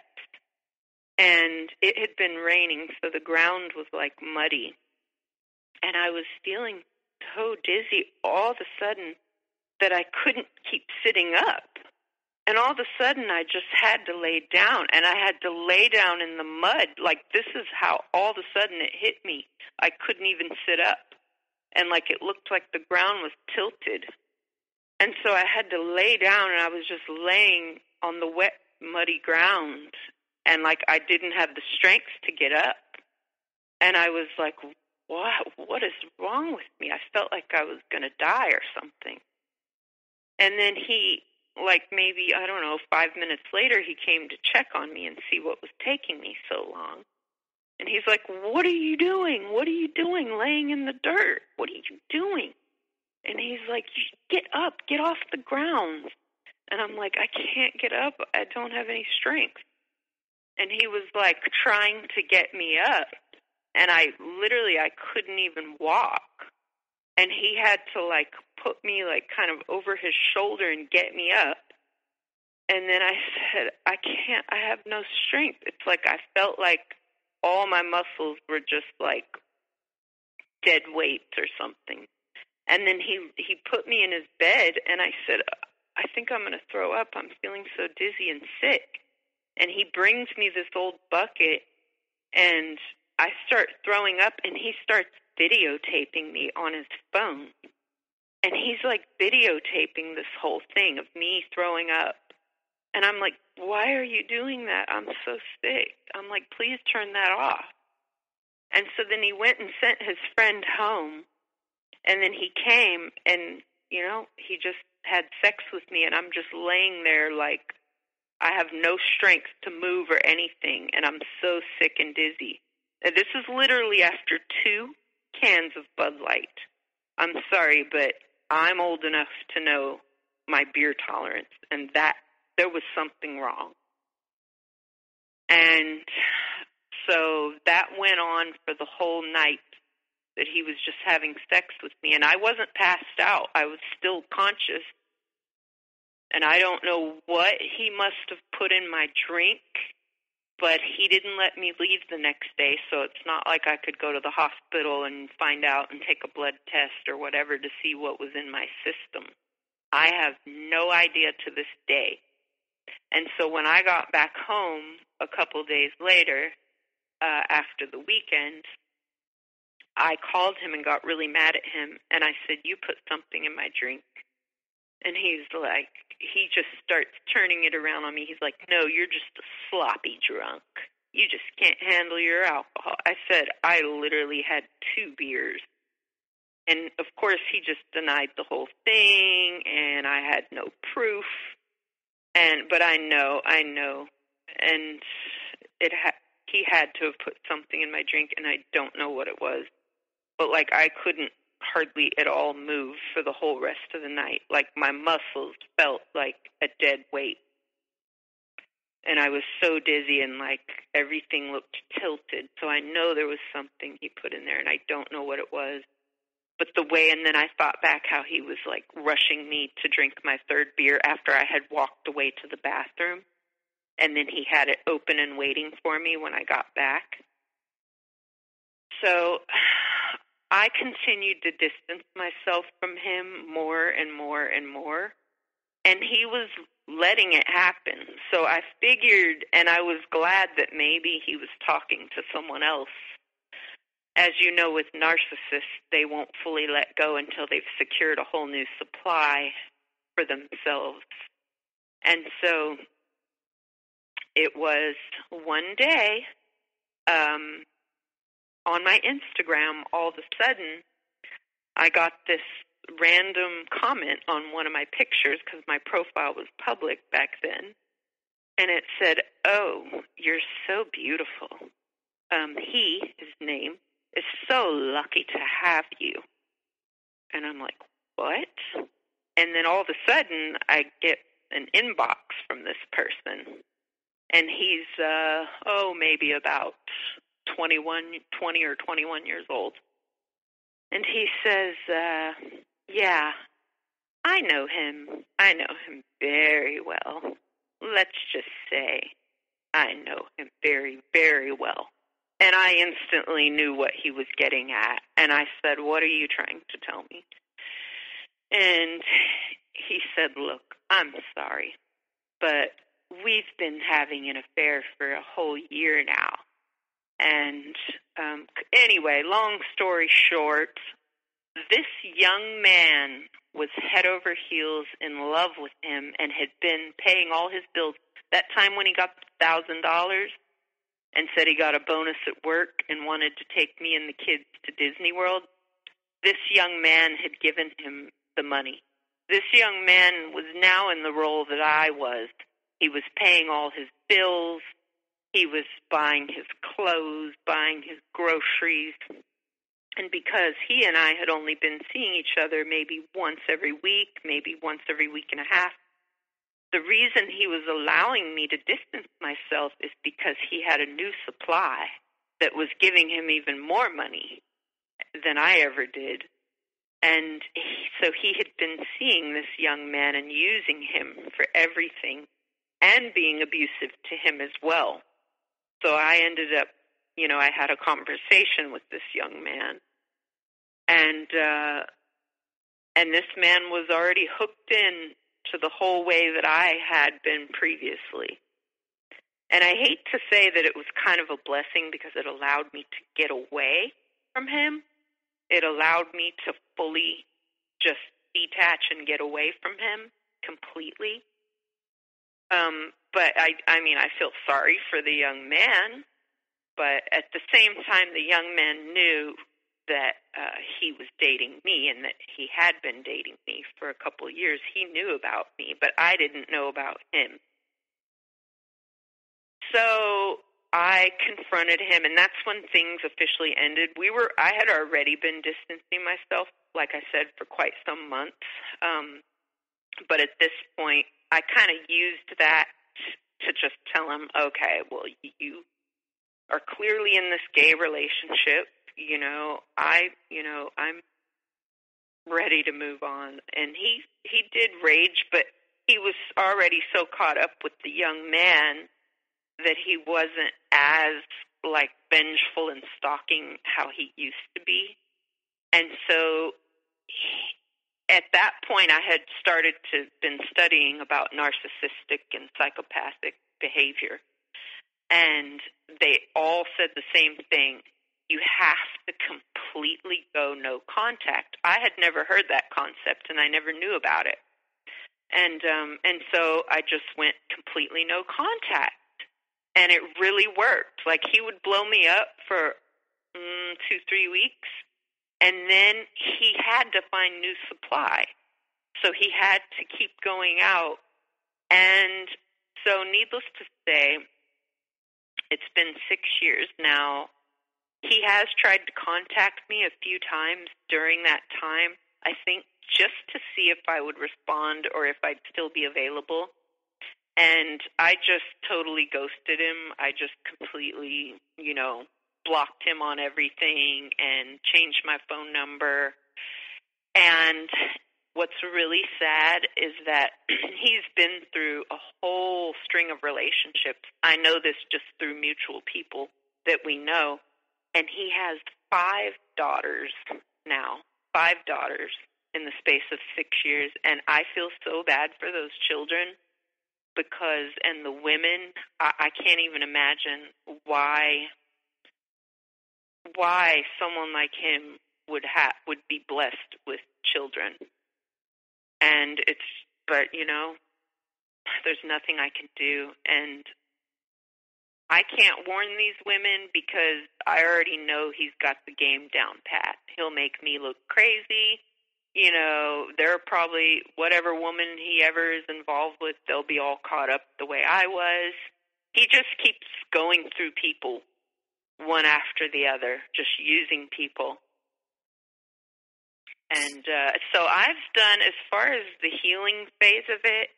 and it had been raining, so the ground was like muddy. And I was feeling so dizzy all of a sudden that I couldn't keep sitting up. And all of a sudden I just had to lay down, and I had to lay down in the mud. Like, this is how all of a sudden it hit me. I couldn't even sit up. And like, it looked like the ground was tilted. And so I had to lay down, and I was just laying on the wet, muddy ground. And like, I didn't have the strength to get up. And I was like, what is wrong with me? I felt like I was going to die or something. And then he, like maybe, I don't know, 5 minutes later, he came to check on me and see what was taking me so long. And he's like, what are you doing? What are you doing laying in the dirt? What are you doing? And he's like, get up, get off the ground. And I'm like, I can't get up. I don't have any strength. And he was like trying to get me up. And I couldn't even walk. And he had to like put me like kind of over his shoulder and get me up. And then I said, I can't, I have no strength. It's like I felt like all my muscles were just like dead weights or something. And then he put me in his bed, and I said, I think I'm going to throw up. I'm feeling so dizzy and sick. And he brings me this old bucket, and I start throwing up, and he starts videotaping me on his phone. And he's like videotaping this whole thing of me throwing up. And I'm like, why are you doing that? I'm so sick. I'm like, please turn that off. And so then he went and sent his friend home. And then he came and, you know, he just had sex with me. And I'm just laying there like I have no strength to move or anything. And I'm so sick and dizzy. And this is literally after 2 cans of Bud Light. I'm sorry, but I'm old enough to know my beer tolerance. And that there was something wrong. And so that went on for the whole night, that he was just having sex with me. And I wasn't passed out. I was still conscious. And I don't know what he must have put in my drink, but he didn't let me leave the next day, so it's not like I could go to the hospital and find out and take a blood test or whatever to see what was in my system. I have no idea to this day. And so when I got back home a couple days later, after the weekend, I called him and got really mad at him, and I said, you put something in my drink. And he's like, he just starts turning it around on me. He's like, no, you're just a sloppy drunk. You just can't handle your alcohol. I said, I literally had 2 beers. And, of course, he just denied the whole thing, and I had no proof. But I know. And he had to have put something in my drink, and I don't know what it was. But, like, I couldn't hardly at all move for the whole rest of the night. Like, my muscles felt like a dead weight. And I was so dizzy, and, like, everything looked tilted. So I know there was something he put in there, and I don't know what it was. But the way, and then I thought back how he was, like, rushing me to drink my 3rd beer after I had walked away to the bathroom. And then he had it open and waiting for me when I got back. So I continued to distance myself from him more and more and more. And he was letting it happen. So I figured, and I was glad that maybe he was talking to someone else. As you know, with narcissists, they won't fully let go until they've secured a whole new supply for themselves. And so it was one day, on my Instagram, all of a sudden, I got this random comment on one of my pictures because my profile was public back then. And it said, you're so beautiful. His name, is so lucky to have you. And I'm like, what? And then all of a sudden, I get an inbox from this person. And he's, maybe about 20 or 21 years old. And he says, yeah, I know him. I know him very well. Let's just say I know him very, very well. And I instantly knew what he was getting at. And I said, what are you trying to tell me? And he said, look, I'm sorry, but we've been having an affair for a whole year now. And anyway, long story short, this young man was head over heels in love with him and had been paying all his bills. That time when he got $1,000 and said he got a bonus at work and wanted to take me and the kids to Disney World, this young man had given him the money. This young man was now in the role that I was. He was paying all his bills. He was buying his clothes, buying his groceries. And because he and I had only been seeing each other maybe once every week, maybe once every week and a half, the reason he was allowing me to distance myself is because he had a new supply that was giving him even more money than I ever did. And so he had been seeing this young man and using him for everything and being abusive to him as well. So I ended up, I had a conversation with this young man. And this man was already hooked in to the whole way that I had been previously. And I hate to say that it was kind of a blessing because it allowed me to get away from him. It allowed me to fully just detach and get away from him completely. But I feel sorry for the young man. But at the same time, the young man knew that he was dating me and that he had been dating me for a couple of years. He knew about me, but I didn't know about him. So I confronted him, and that's when things officially ended. I had already been distancing myself, like I said, for quite some months. But at this point, I kind of used that to just tell him, okay, well, you are clearly in this gay relationship. I'm ready to move on. And he did rage, but he was already so caught up with the young man that he wasn't as, vengeful and stalking how he used to be. And so at that point, I had been studying about narcissistic and psychopathic behavior. And they all said the same thing. You have to completely go no contact. I had never heard that concept, and I never knew about it. And so I just went completely no contact. And it really worked. He would blow me up for 2-3 weeks, and then he had to find new supply. So he had to keep going out. And so needless to say, it's been 6 years now. He has tried to contact me a few times during that time, I think, just to see if I would respond or if I'd still be available. And I just totally ghosted him. I just completely, blocked him on everything and changed my phone number. And what's really sad is that he's been through a whole string of relationships. I know this just through mutual people that we know. And he has 5 daughters now, 5 daughters in the space of 6 years. And I feel so bad for those children and the women, I can't even imagine why someone like him would be blessed with children. And there's nothing I can do. And I can't warn these women because I already know he's got the game down pat. He'll make me look crazy. They're probably, whatever woman he ever is involved with, they'll be all caught up the way I was. he just keeps going through people one after the other, just using people. And so I've done, as far as the healing phase of it,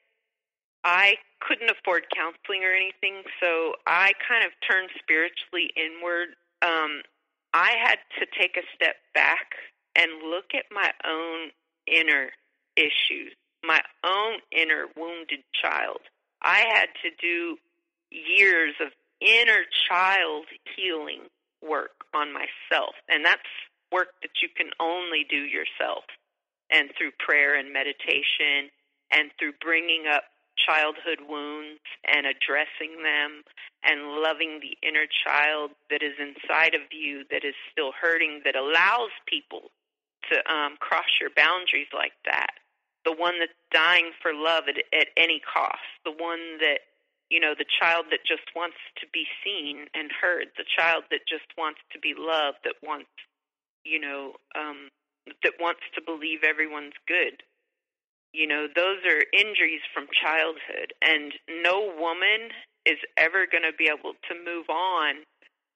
I couldn't afford counseling or anything, so I kind of turned spiritually inward. I had to take a step back and look at my own inner issues, my own inner wounded child. I had to do years of inner child healing work on myself, and that's work that you can only do yourself, and through prayer and meditation, and through bringing up childhood wounds and addressing them and loving the inner child that is inside of you that is still hurting, that allows people to cross your boundaries like that. The one that's dying for love at any cost. The one that, you know, the child that just wants to be seen and heard. The child that just wants to be loved, that wants, you know, that wants to believe everyone's good. You know, those are injuries from childhood, and no woman is ever going to be able to move on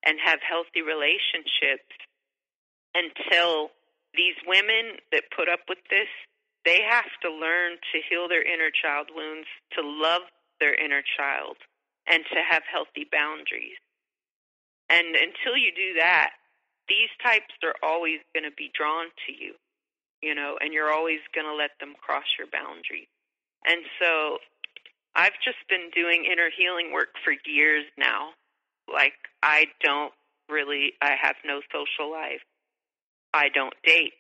and have healthy relationships until these women that put up with this, they have to learn to heal their inner child wounds, to love their inner child, and to have healthy boundaries. And until you do that, these types are always going to be drawn to you. You know, and you're always going to let them cross your boundaries. And so I've just been doing inner healing work for years now. Like, I have no social life. I don't date.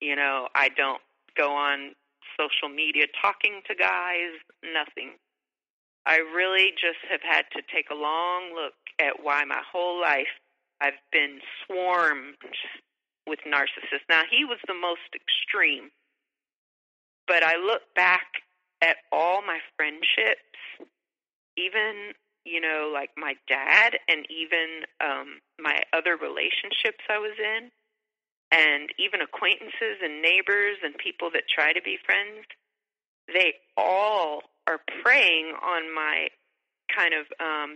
You know, I don't go on social media talking to guys, nothing. I really just have had to take a long look at why my whole life I've been swarmed with Narcissist. Now, he was the most extreme, but I look back at all my friendships, even, you know, like my dad, and even my other relationships I was in, and even acquaintances and neighbors and people that try to be friends, they all are preying on my kind of,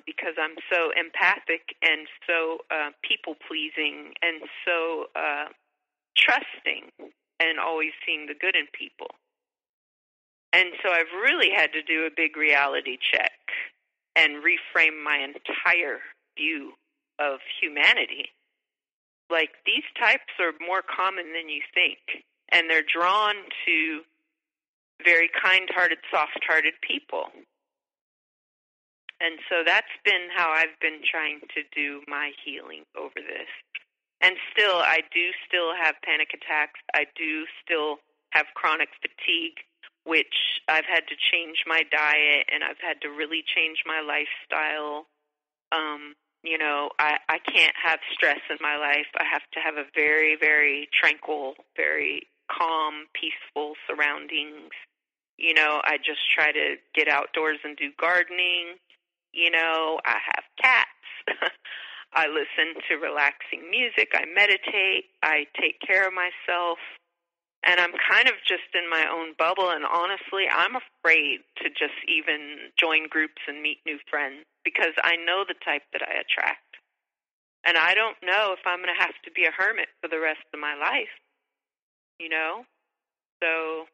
because I'm so empathic and so people-pleasing and so trusting and always seeing the good in people. And so I've really had to do a big reality check and reframe my entire view of humanity. Like, these types are more common than you think, and they're drawn to very kind-hearted, soft-hearted people. And so that's been how I've been trying to do my healing over this. And still, I do still have panic attacks. I do still have chronic fatigue, which I've had to change my diet, and I've had to really change my lifestyle. You know, I can't have stress in my life. I have to have a very, very tranquil, very calm, peaceful surroundings. You know, I just try to get outdoors and do gardening. You know, I have cats. I listen to relaxing music. I meditate. I take care of myself. And I'm kind of just in my own bubble. And honestly, I'm afraid to just even join groups and meet new friends because I know the type that I attract. And I don't know if I'm going to have to be a hermit for the rest of my life, you know? So,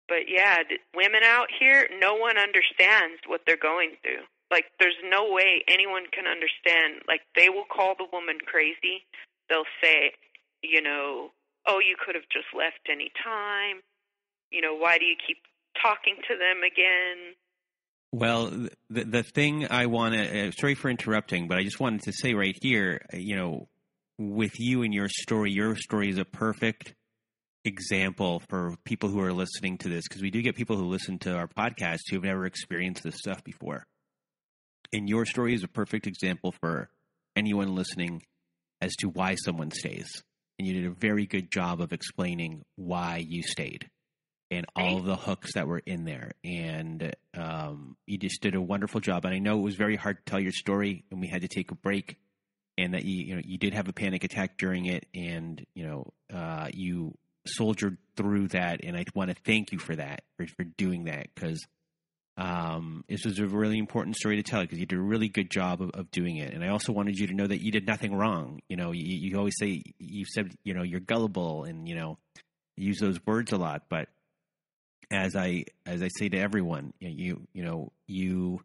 but yeah, women out here, no one understands what they're going through. Like, there's no way anyone can understand. Like, they will call the woman crazy. They'll say, you know, oh, you could have just left any time. You know, why do you keep talking to them again? Well, the thing I want to, sorry for interrupting, but I just wanted to say right here, you know, with you and your story is a perfect example for people who are listening to this, because we do get people who listen to our podcast who have never experienced this stuff before. And your story is a perfect example for anyone listening as to why someone stays. And you did a very good job of explaining why you stayed and all of the hooks that were in there. And you just did a wonderful job. And I know it was very hard to tell your story, and we had to take a break, and that you did have a panic attack during it, and you soldiered through that. And I want to thank you for that, for doing that, because This was a really important story to tell because you did a really good job of doing it. And I also wanted you to know that you did nothing wrong. You always say, you said, you're gullible and, you use those words a lot. But as I say to everyone, you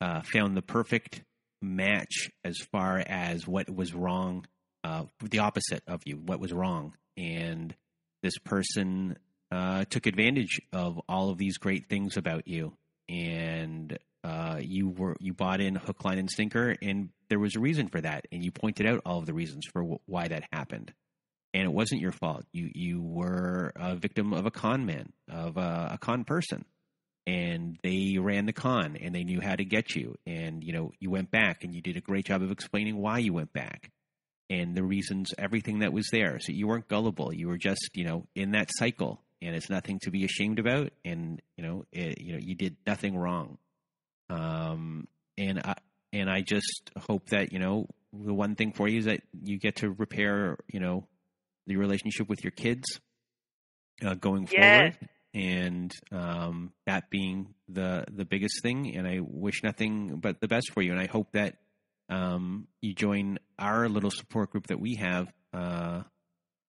found the perfect match as far as what was wrong, the opposite of you, what was wrong. And this person took advantage of all of these great things about you. And you bought in hook, line, and sinker, and there was a reason for that. And you pointed out all of the reasons for why that happened. And it wasn't your fault. You were a victim of a con man, of a con person. And they ran the con, and they knew how to get you. And, you went back, and you did a great job of explaining why you went back. And the reasons, everything that was there. So you weren't gullible. You were just, in that cycle. And it's nothing to be ashamed about. And, you did nothing wrong. And I just hope that, the one thing for you is that you get to repair, the relationship with your kids going forward. And that being the biggest thing. And I wish nothing but the best for you. And I hope that you join our little support group that we have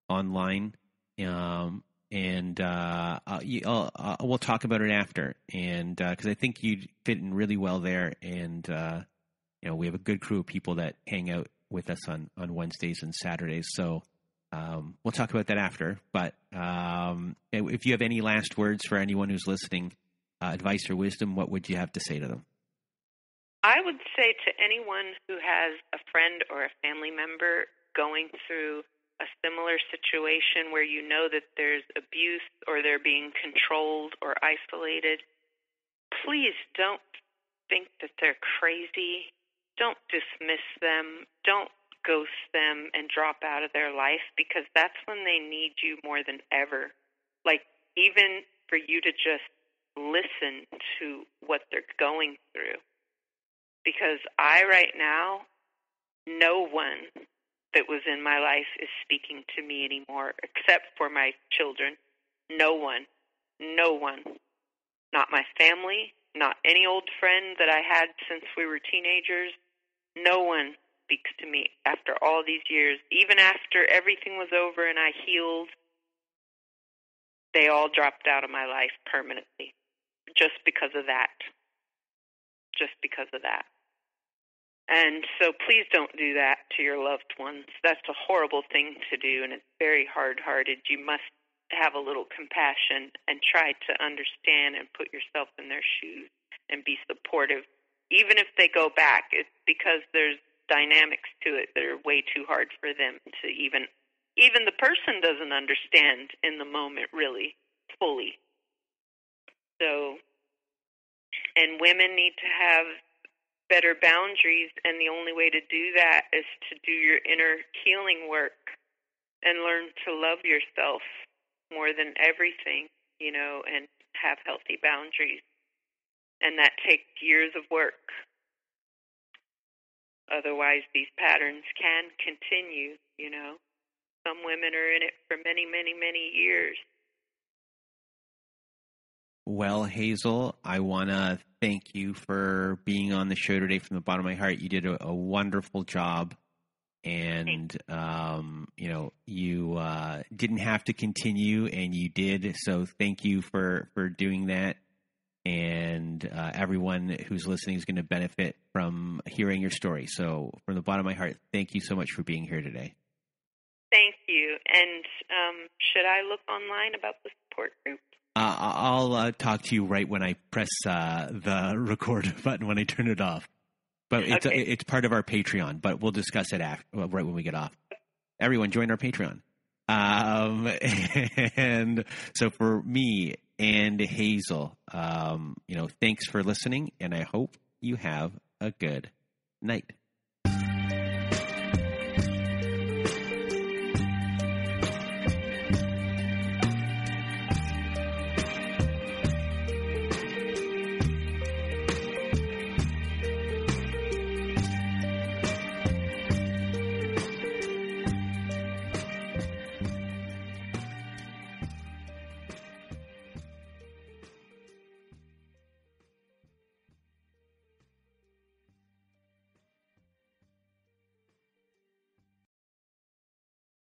online. And we'll talk about it after. And because I think you'd fit in really well there. And, we have a good crew of people that hang out with us on Wednesdays and Saturdays. So we'll talk about that after. But if you have any last words for anyone who's listening, advice or wisdom, what would you have to say to them? I would say to anyone who has a friend or a family member going through a similar situation where you know that there's abuse or they're being controlled or isolated, please don't think that they're crazy. Don't dismiss them. Don't ghost them and drop out of their life, because that's when they need you more than ever. Like, even for you to just listen to what they're going through. Because right now, no one that was in my life is speaking to me anymore, except for my children. No one. Not my family, not any old friend that I had since we were teenagers. No one speaks to me after all these years. Even after everything was over and I healed, they all dropped out of my life permanently. Just because of that. And so please don't do that to your loved ones. That's a horrible thing to do, and it's very hard-hearted. You must have a little compassion and try to understand and put yourself in their shoes and be supportive. Even if they go back, it's because there's dynamics to it that are way too hard for them to even the person doesn't understand in the moment really fully. So, and women need to have better boundaries, and the only way to do that is to do your inner healing work and learn to love yourself more than everything, and have healthy boundaries. And that takes years of work. Otherwise, these patterns can continue, Some women are in it for many, many, many years. Well, Hazel, I want to thank you for being on the show today from the bottom of my heart. You did a wonderful job, and you didn't have to continue, and you did. So thank you for doing that. And everyone who's listening is going to benefit from hearing your story. So from the bottom of my heart, thank you so much for being here today. Thank you. And should I look online about the support group? I'll talk to you right when I press the record button when I turn it off. But it's part of our Patreon, but we'll discuss it right when we get off. Everyone, join our Patreon. And so for me and Hazel, thanks for listening, and I hope you have a good night.